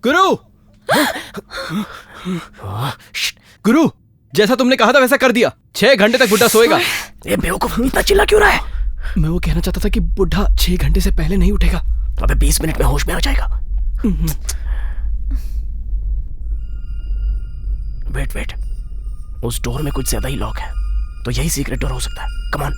गुरु गुरु, जैसा तुमने कहा था वैसा कर दिया। 6 घंटे तक बुढ़ा सोएगा। ये बेवकूफ इतना चिल्ला क्यों रहा है? मैं वो कहना चाहता था कि बुढ़ा 6 घंटे से पहले नहीं उठेगा। अबे 20 मिनट में होश में आ जाएगा। वेट, उस डोर में कुछ ज्यादा ही लॉक है, तो यही सीक्रेट डोर हो सकता है। Come on.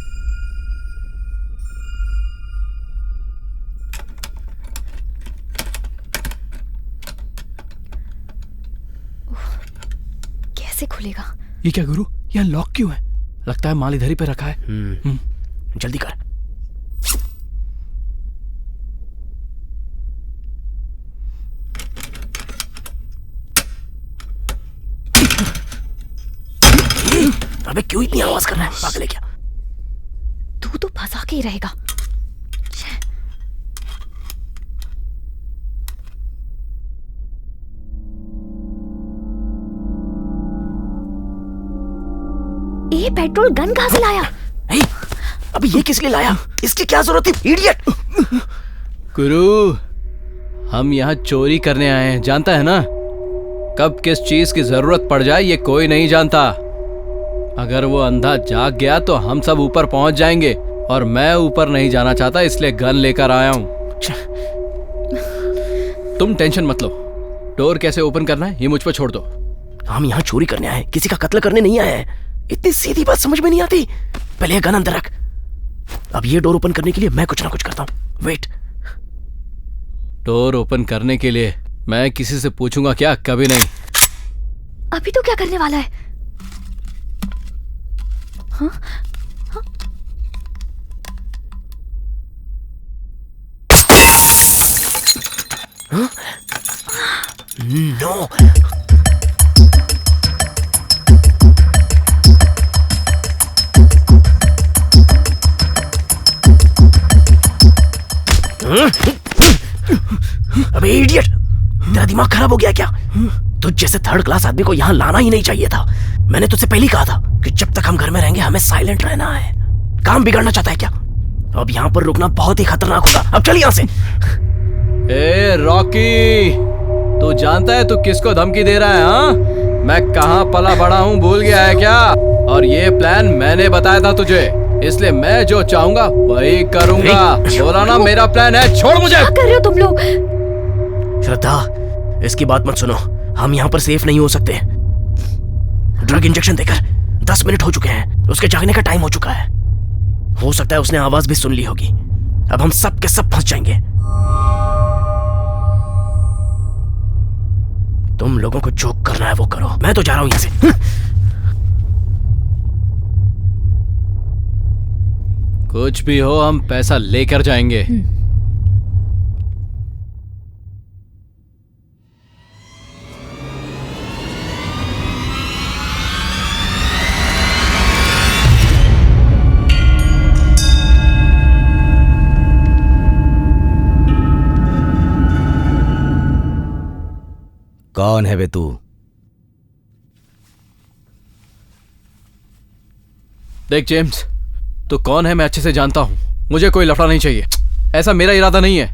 कैसे खुलेगा? ये क्या गुरु, यहाँ लॉक क्यों है? लगता है माल इधर ही पे रखा है। जल्दी कर। अबे क्यों इतनी आवाज कर रहा है? पागल है क्या? तू तो फंसा के ही रहेगा। ये पेट्रोल गन कहां से लाया? अबे ये किस लिए लाया? इसकी क्या जरूरत थी, इडियट? गुरु, हम यहाँ चोरी करने आए हैं, जानता है ना? कब किस चीज की जरूरत पड़ जाए ये कोई नहीं जानता। अगर वो अंधा जाग गया तो हम सब ऊपर पहुंच जाएंगे, और मैं ऊपर नहीं जाना चाहता, इसलिए गन लेकर आया हूं। तुम टेंशन मत लो। डोर कैसे ओपन करना है ये मुझ पर छोड़ दो। हम यहाँ चोरी करने आए, किसी का कत्ल करने नहीं आए हैं। इतनी सीधी बात समझ में नहीं आती। पहले ये गन अंदर रख। अब ये डोर ओपन करने के लिए मैं कुछ ना कुछ करता हूँ। वेट। डोर ओपन करने के लिए मैं किसी से पूछूंगा क्या? कभी नहीं। अभी तो क्या करने वाला है? हाँ? हाँ? हाँ? नो। अबे इडियट, तेरा दिमाग खराब हो गया क्या? तुझ जैसे थर्ड क्लास आदमी को यहाँ लाना ही नहीं चाहिए था। मैंने तुझसे पहले ही कहा था कि जब तक हम घर में रहेंगे हमें साइलेंट रहना है। काम बिगाड़ना चाहता है क्या? अब यहाँ पर रुकना बहुत ही खतरनाक होगा। अब चल यहाँ से। ए रॉकी, तू जानता है तू किसको धमकी दे रहा है? हाँ, मैं कहाँ पला बड़ा हूँ भूल गया है क्या? और ये प्लान मैंने बताया था तुझे, इसलिए मैं जो चाहूंगा वही करूंगा। बोला ना मेरा प्लान है। छोड़ मुझे। क्या कर रहे हो तुम लोग? श्रद्धा, इसकी बात मत सुनो। हम यहाँ पर सेफ नहीं हो सकते। ड्रग इंजेक्शन देकर 10 मिनट हो चुके हैं। उसके जागने का टाइम हो चुका है। हो सकता है उसने आवाज भी सुन ली होगी। अब हम सब के सब फंस जाएंगे। तुम लोगों को जो करना है वो करो। मैं तो जा रहा हूं यहां से। कुछ भी हो, हम पैसा लेकर जाएंगे। कौन है वे तू? देख जेम्स, तो कौन है मैं अच्छे से जानता हूं। मुझे कोई लफड़ा नहीं चाहिए। ऐसा मेरा इरादा नहीं है।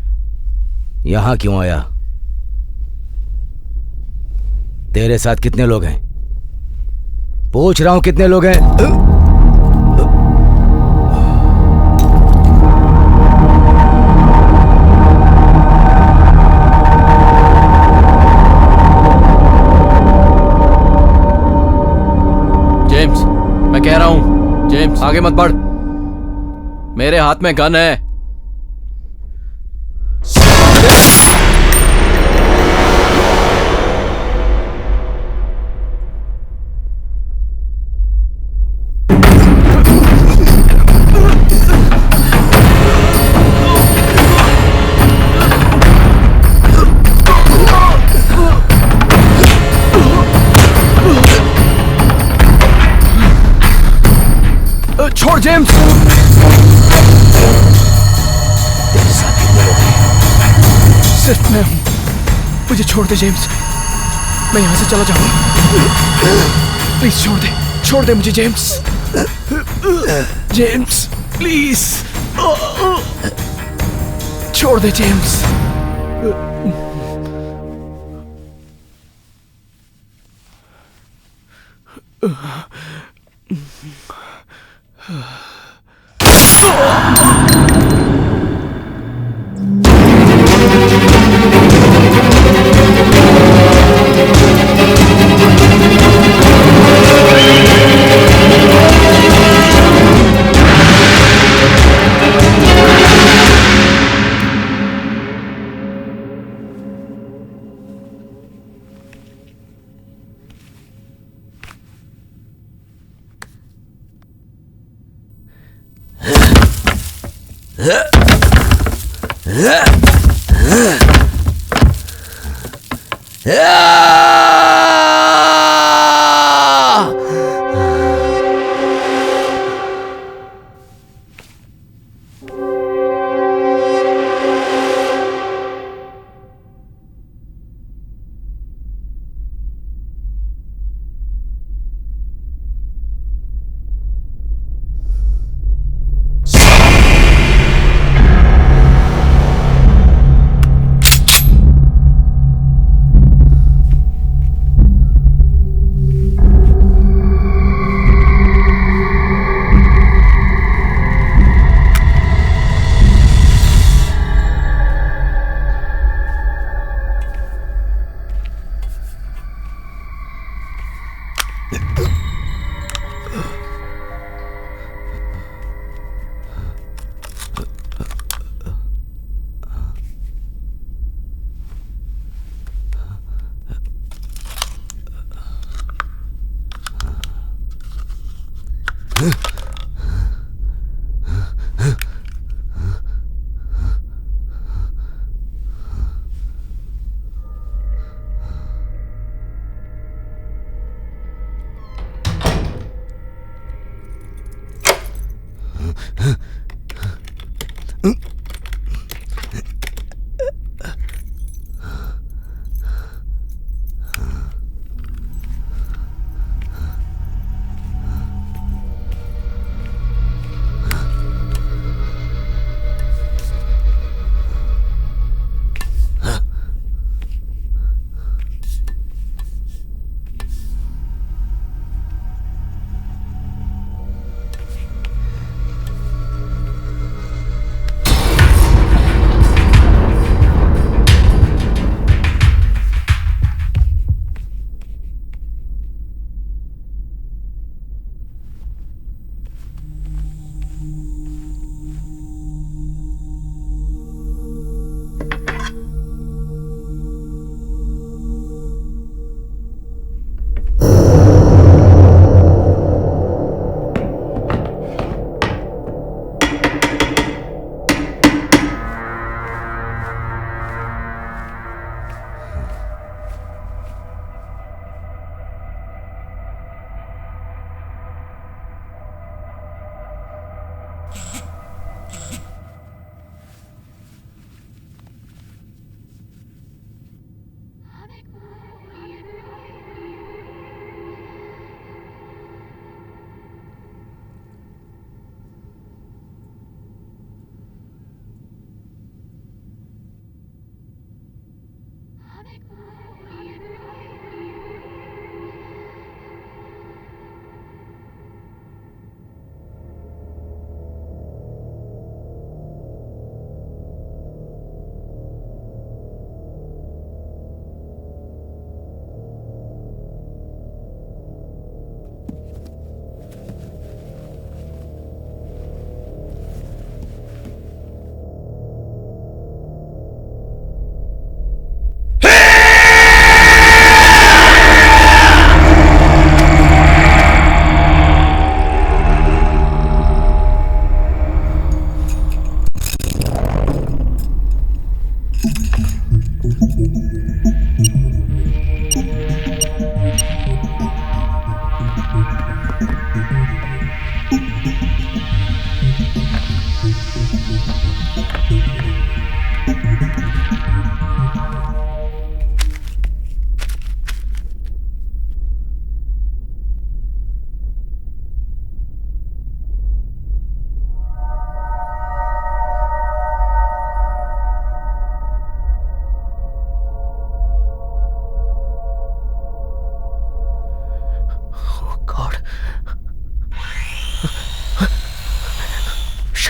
यहां क्यों आया? तेरे साथ कितने लोग हैं? पूछ रहा हूं कितने लोग हैं? जेम्स, मैं कह रहा हूं, जेम्स आगे मत बढ़। मेरे हाथ में गन है। छोड़ जेम्स। तेरे साथ कितने लोग हैं? सिर्फ मैं हूं। मुझे छोड़ दे जेम्स, मैं यहां से चला जाऊंगा। प्लीज छोड़ दे मुझे जेम्स। जेम्स प्लीज छोड़ दे James.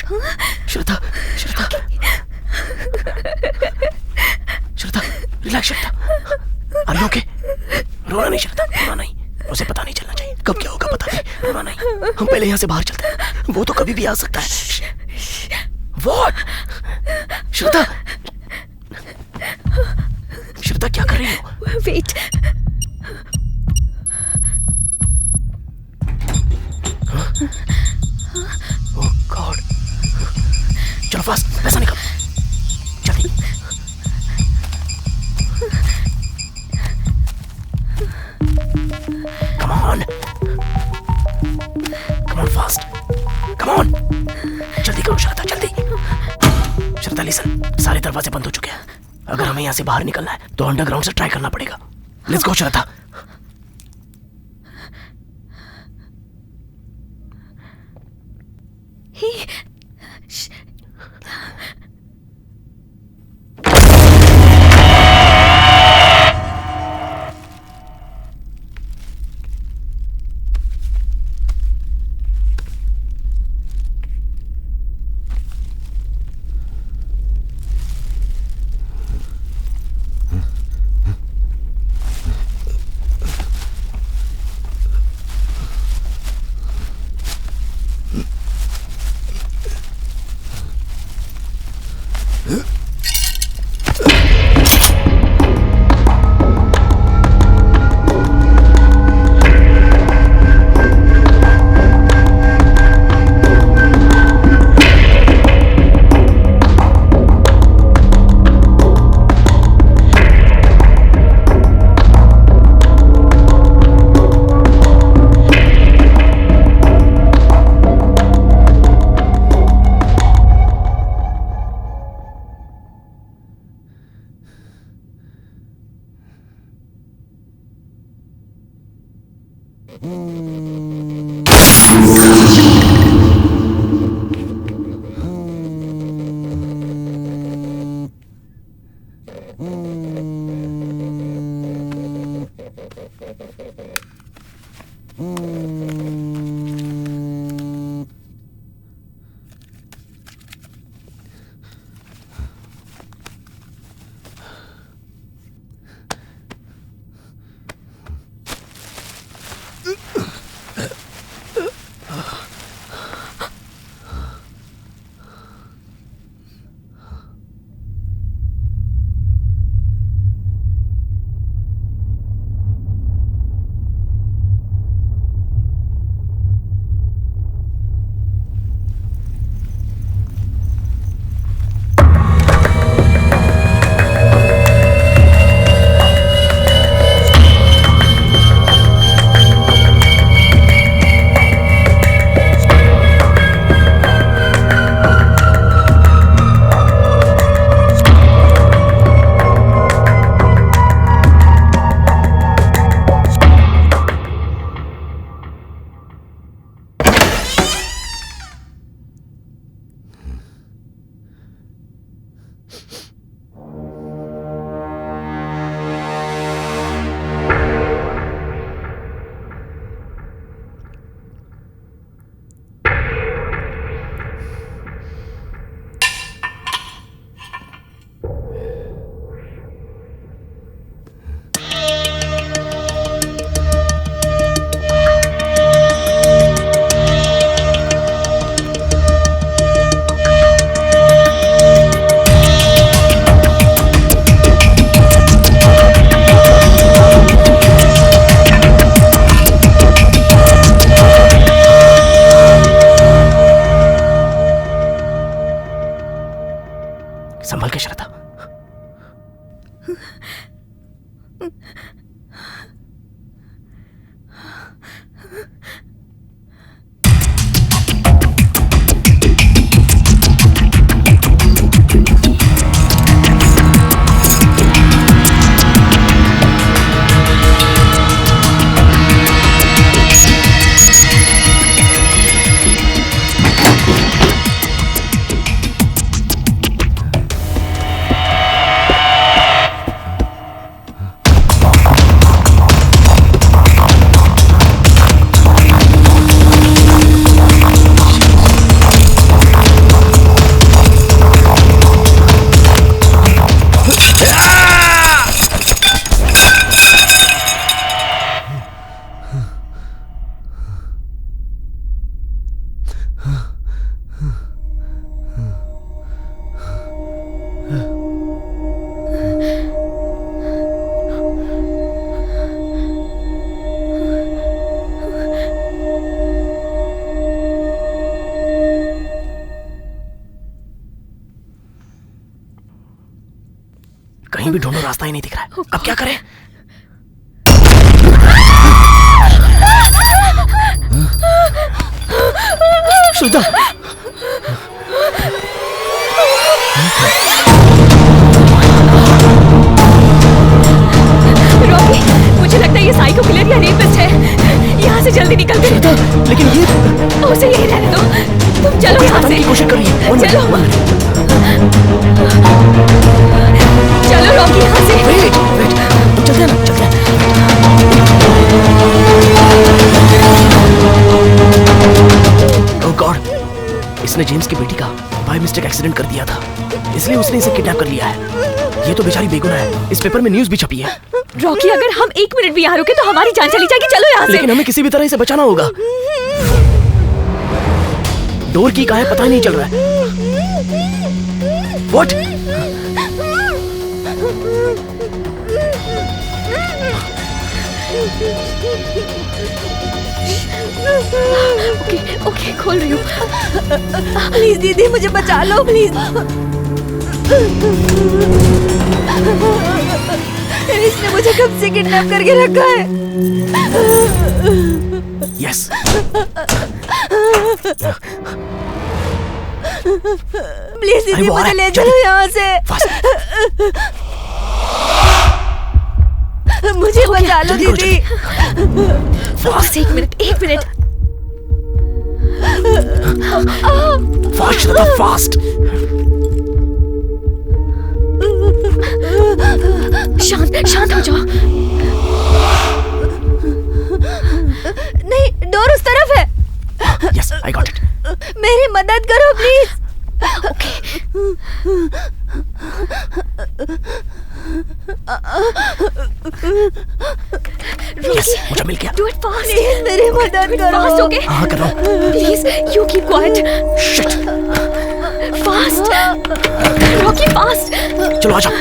Shraddha, Shraddha, Shraddha, relax Shraddha. Are you okay? रोना नहीं श्रद्धा, रोना नहीं। उसे पता नहीं चलना चाहिए कब क्या होगा, पता नहीं, रोना नहीं। हम पहले यहाँ से बाहर चलते हैं, वो तो कभी भी आ सकता है। What? श्रद्धा, श्रद्धा क्या कर रही हो? वेट। ओह गॉड, चलो फास्ट, पैसा निकाल जल्दी। Come on, come on fast, come on, जल्दी करो श्रद्धा, जल्दी। श्रद्धा लिसन, सारे दरवाजे बंद हो चुके हैं। अगर हमें यहाँ से बाहर निकलना है तो अंडरग्राउंड से ट्राई करना पड़ेगा। लेट्स गो श्रद्धा। रास्ता ही नहीं दिख रहा है। अब क्या करें? श्रद्धा, रॉकी, मुझे लगता है ये साइको किलर या रेपिस्ट है। यहाँ से जल्दी निकल गए। लेकिन ये उसे यही रहने दो। तुम चलो यहाँ से। कोशिश कर रही है। चलो चलो रॉकी, यहाँ से। वेट, चलते हैं ना, चलते हैं। ओह गॉड, इसने जेम्स की बेटी का बाय मिस्टेक एक्सीडेंट कर दिया था, इसलिए उसने इसे किडनैप कर लिया है। ये तो बेचारी बेगुनाह है। इस पेपर में न्यूज़ भी छपी है। रॉकी, अगर हम 1 मिनट भी यहाँ रुके तो हमारी जान चली जाएगी। चलो यहाँ से। लेकिन हमें किसी भी तरह इसे बचाना होगा। डोर की कहाँ है पता ही नहीं चल रहा है। What? ओके, खोल रही हूँ। प्लीज दीदी, मुझे बचा लो प्लीज। इसने मुझे कब से किडनैप करके रखा है। यस। प्लीज दीदी, मुझे ले चलो यहाँ से। मुझे बचा लो दीदी। बस 1 मिनट, 1 मिनट। Fast, fast. शांत हो जाओ। नहीं, डोर उस तरफ है। Yes, I got it. मेरी मदद करो प्लीज। यस, मुझे मिल गया। Do it fast. प्लीज मेरी मदद करो। Fast, okay? हाँ, कर रहा हूँ। Please, you keep quiet. Shit. Fast. Rocky, fast. चलो आ जाओ।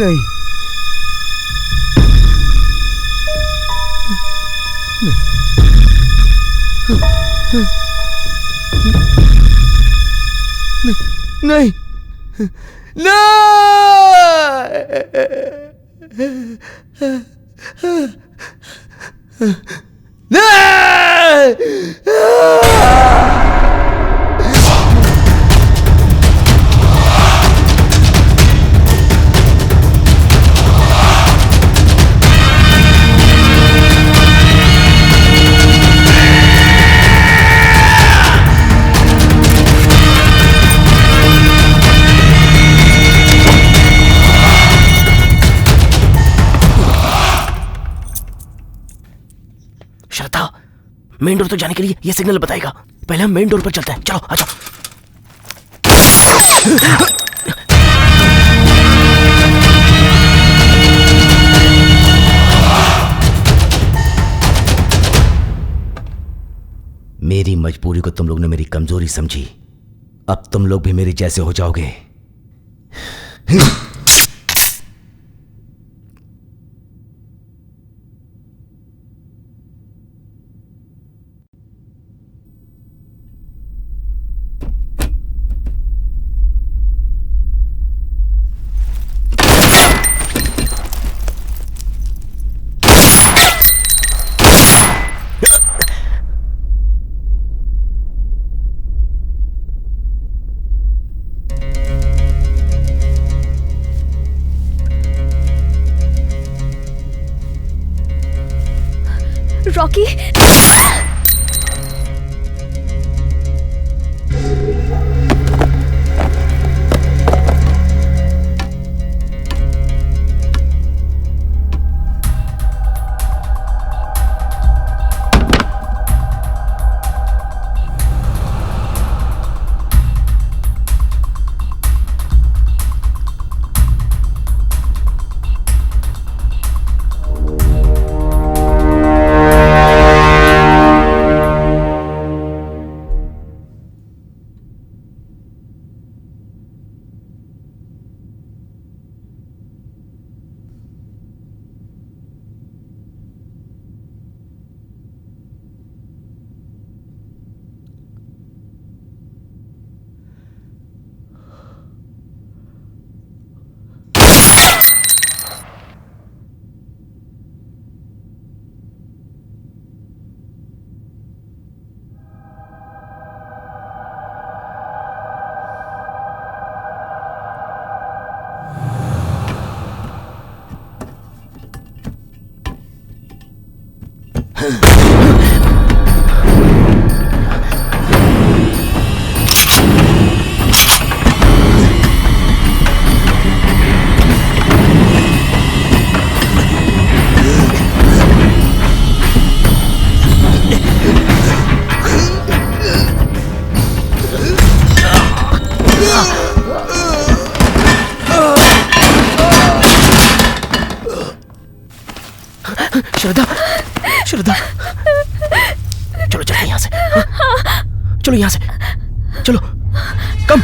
नहीं, नहीं, मेन डोर तक जाने के लिए ये सिग्नल बताएगा। पहले हम मेन डोर पर चलते हैं। चलो आ जाओ। मेरी मजबूरी को तुम लोग ने मेरी कमजोरी समझी। अब तुम लोग भी मेरे जैसे हो जाओगे। रॉकी। श्रद्धा, श्रद्धा, चलो चलो यहाँ से, हाँ? चलो यहाँ से, चलो, कम।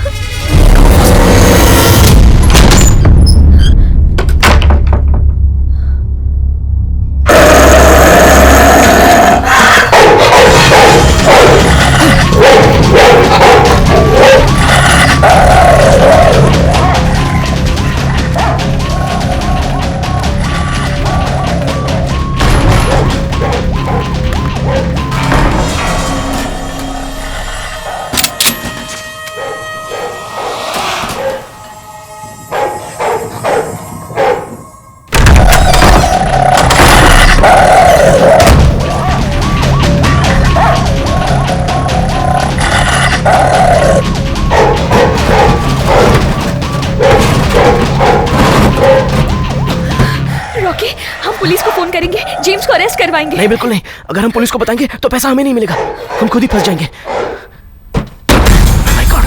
जेम्स को अरेस्ट करवाएंगे। नहीं, बिल्कुल नहीं। अगर हम पुलिस को बताएंगे तो पैसा हमें नहीं मिलेगा, हम खुद ही फंस जाएंगे। My God.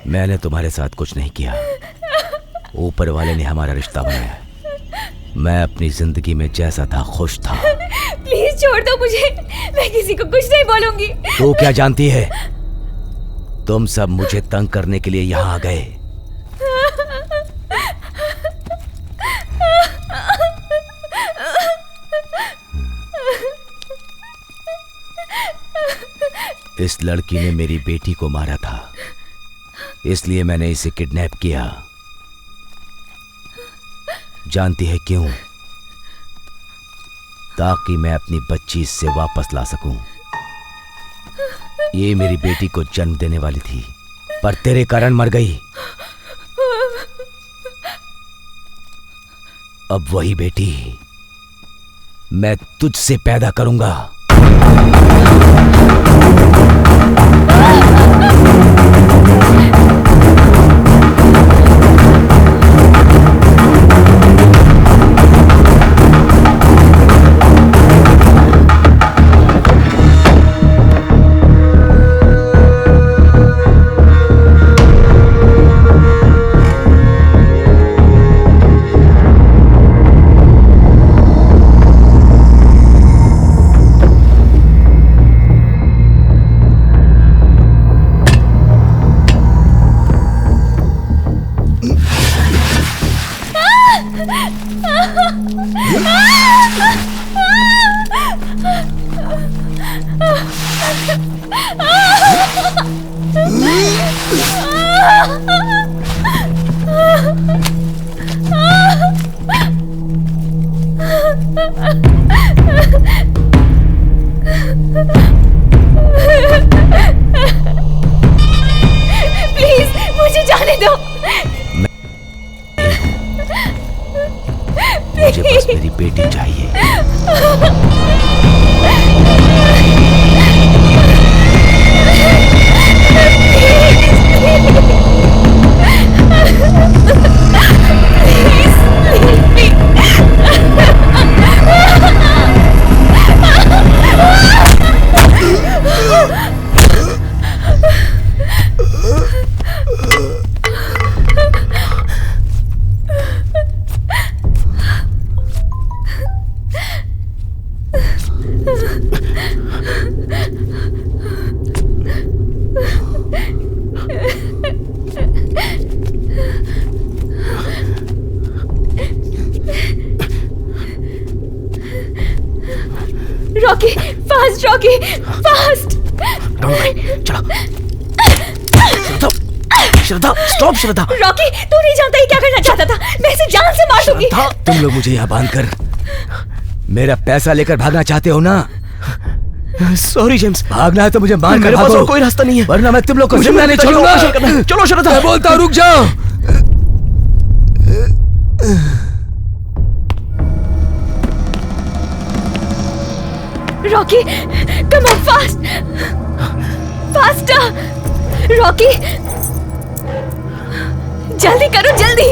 मैंने तुम्हारे साथ कुछ नहीं किया, ऊपर वाले ने हमारा रिश्ता बनाया। मैं अपनी जिंदगी में जैसा था खुश था। प्लीज छोड़ दो मुझे, मैं किसी को कुछ नहीं बोलूंगी। तू क्या जानती है? तुम सब मुझे तंग करने के लिए यहाँ आ गए। इस लड़की ने मेरी बेटी को मारा था, इसलिए मैंने इसे किडनैप किया। जानती है क्यों? ताकि मैं अपनी बच्ची इससे वापस ला सकूं। ये मेरी बेटी को जन्म देने वाली थी, पर तेरे कारण मर गई। अब वही बेटी मैं तुझसे पैदा करूंगा। प्लीज मुझे जाने दो। मुझे बस मेरी बेटी चाहिए। Rocky fast, Rocky fast. Shraddha, stop Shraddha. Rocky तू नहीं जानता ये क्या करना चाहता था। मैं इसे जान से मार दूंगी। तुम लोग मुझे यहाँ बांधकर मेरा पैसा लेकर भागना चाहते हो ना? सॉरी जेम्स, भागना है तो मुझे मार कर मेरे पास भागो, और कोई रास्ता नहीं है, वरना मैं तुम लोग को मुझे जिंदा नहीं मेरे पिताजी को छोड़ूंगा। ऑपरेशन करना है। चलो शरद, मैं बोलता हूं, रुक जाओ। Rocky, come on fast, faster, Rocky, जल्दी करो, जल्दी।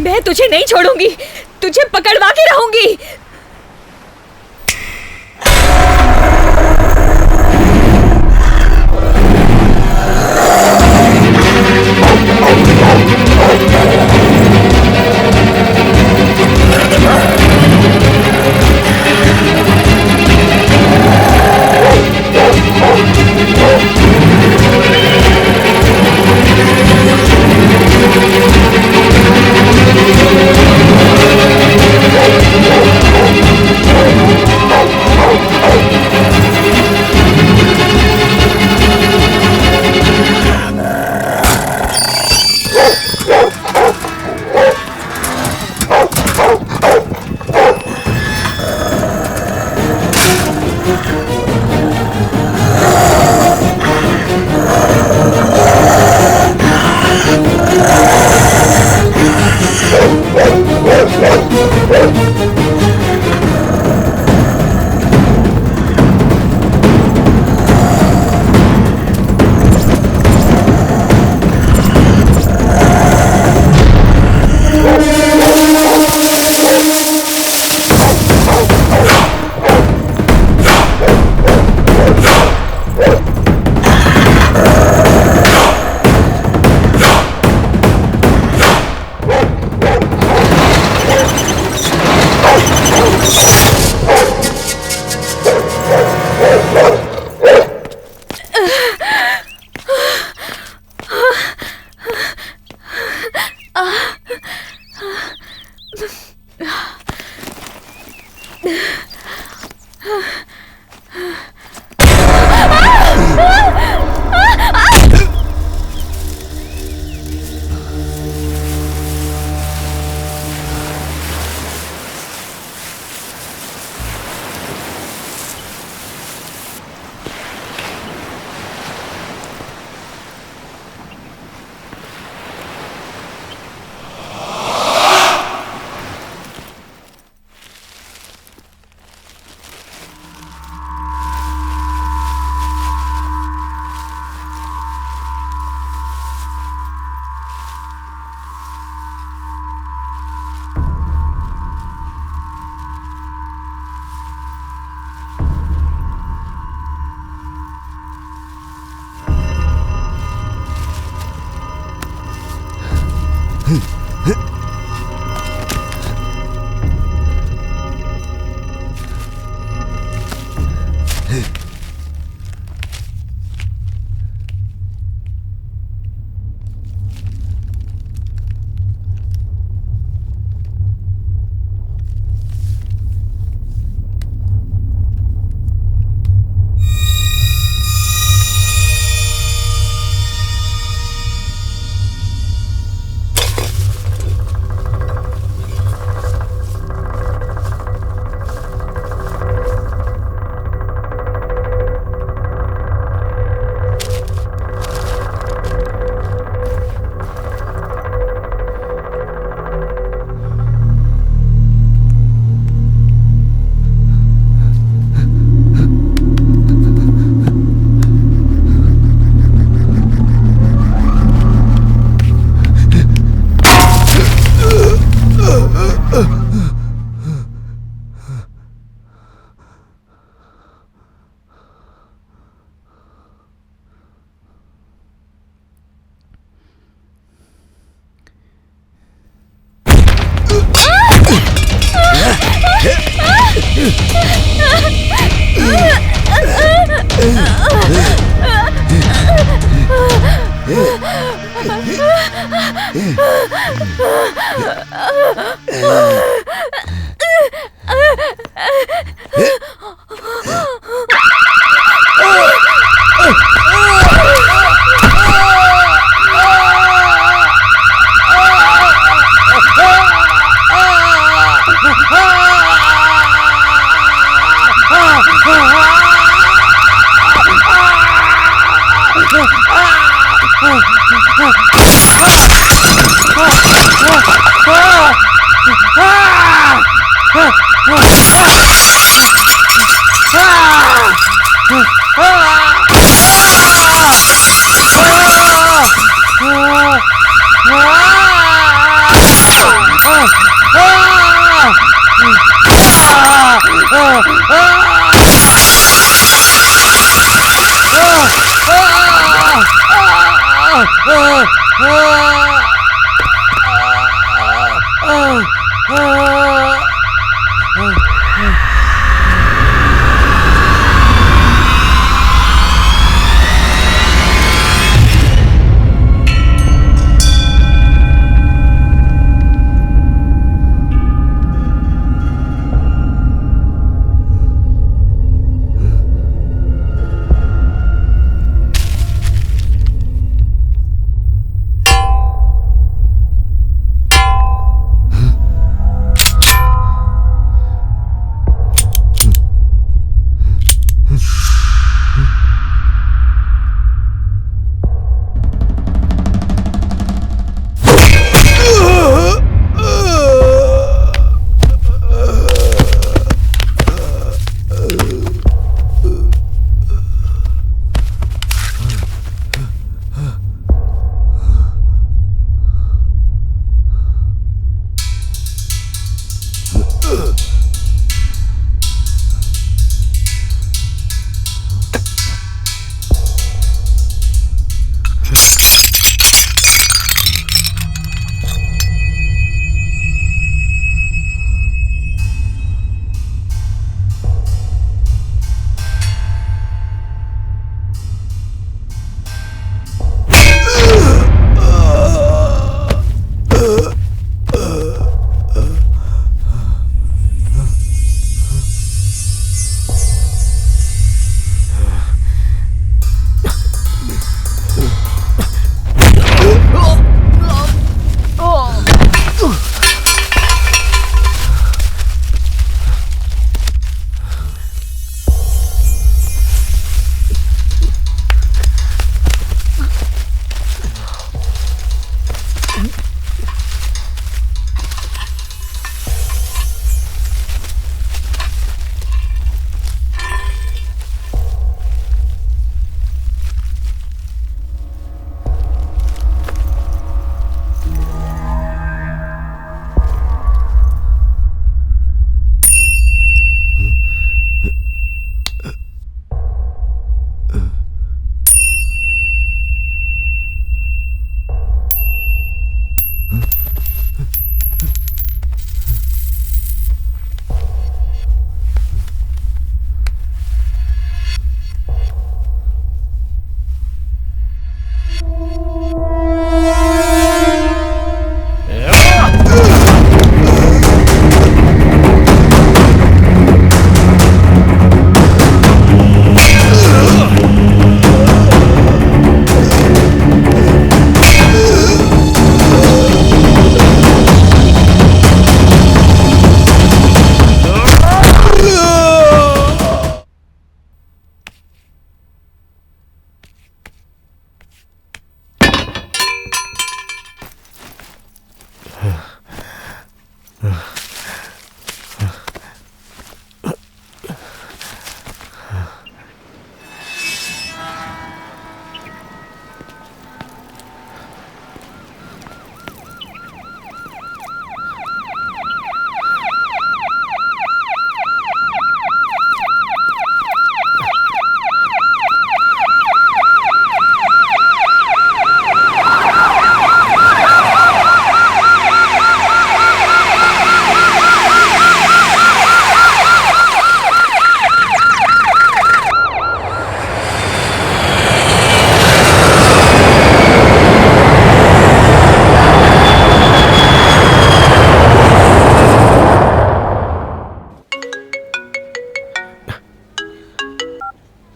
मैं तुझे नहीं छोड़ूंगी, तुझे पकड़वा के रहूंगी।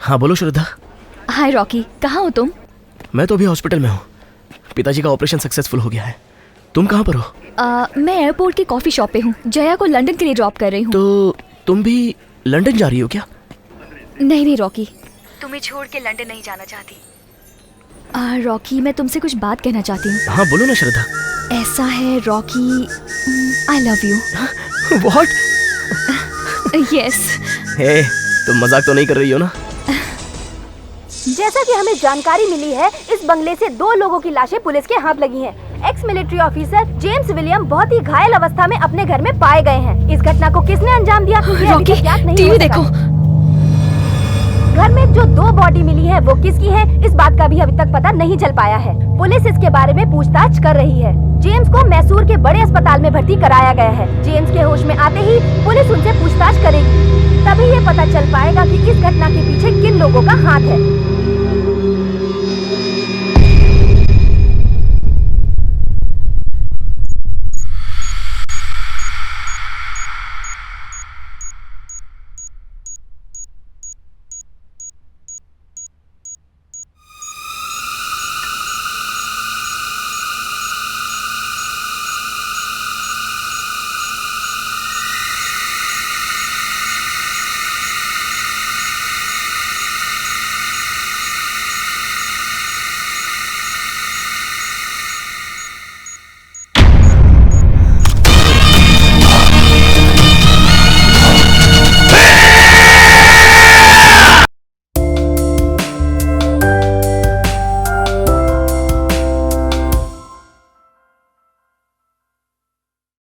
हाँ बोलो श्रद्धा। हाय रॉकी, कहाँ हो तुम? मैं तो अभी हॉस्पिटल में हूँ। पिताजी का ऑपरेशन सक्सेसफुल हो गया है। तुम कहाँ पर हो? मैं एयरपोर्ट की कॉफी शॉप पे हूँ। जया को लंदन के लिए ड्रॉप कर रही हूँ। तो तुम भी लंदन जा रही हो क्या? नहीं रॉकी, तुम्हें छोड़ के लंदन नहीं जाना चाहती। रॉकी, मैं तुमसे कुछ बात कहना चाहती हूँ। हाँ बोलो ना श्रद्धा। ऐसा है Rocky, I love you. What? Yes. Hey, तुम मजाक तो नहीं कर रही हो ना? जैसा कि हमें जानकारी मिली है, इस बंगले से 2 लोगों की लाशें पुलिस के हाथ लगी हैं। Ex military officer James William बहुत ही घायल अवस्था में अपने घर में पाए गए हैं। इस घटना को किसने अंजाम दिया, ये अभी तक ज्ञात नहीं हो टीवी सका। देखो। घर में जो 2 बॉडी मिली है वो किसकी है, इस बात का भी अभी तक पता नहीं चल पाया है। पुलिस इसके बारे में पूछताछ कर रही है। जेम्स को मैसूर के बड़े अस्पताल में भर्ती कराया गया है। जेम्स के होश में आते ही पुलिस उनसे पूछताछ करेगी, तभी ये पता चल पाएगा कि इस घटना के पीछे किन लोगों का हाथ है।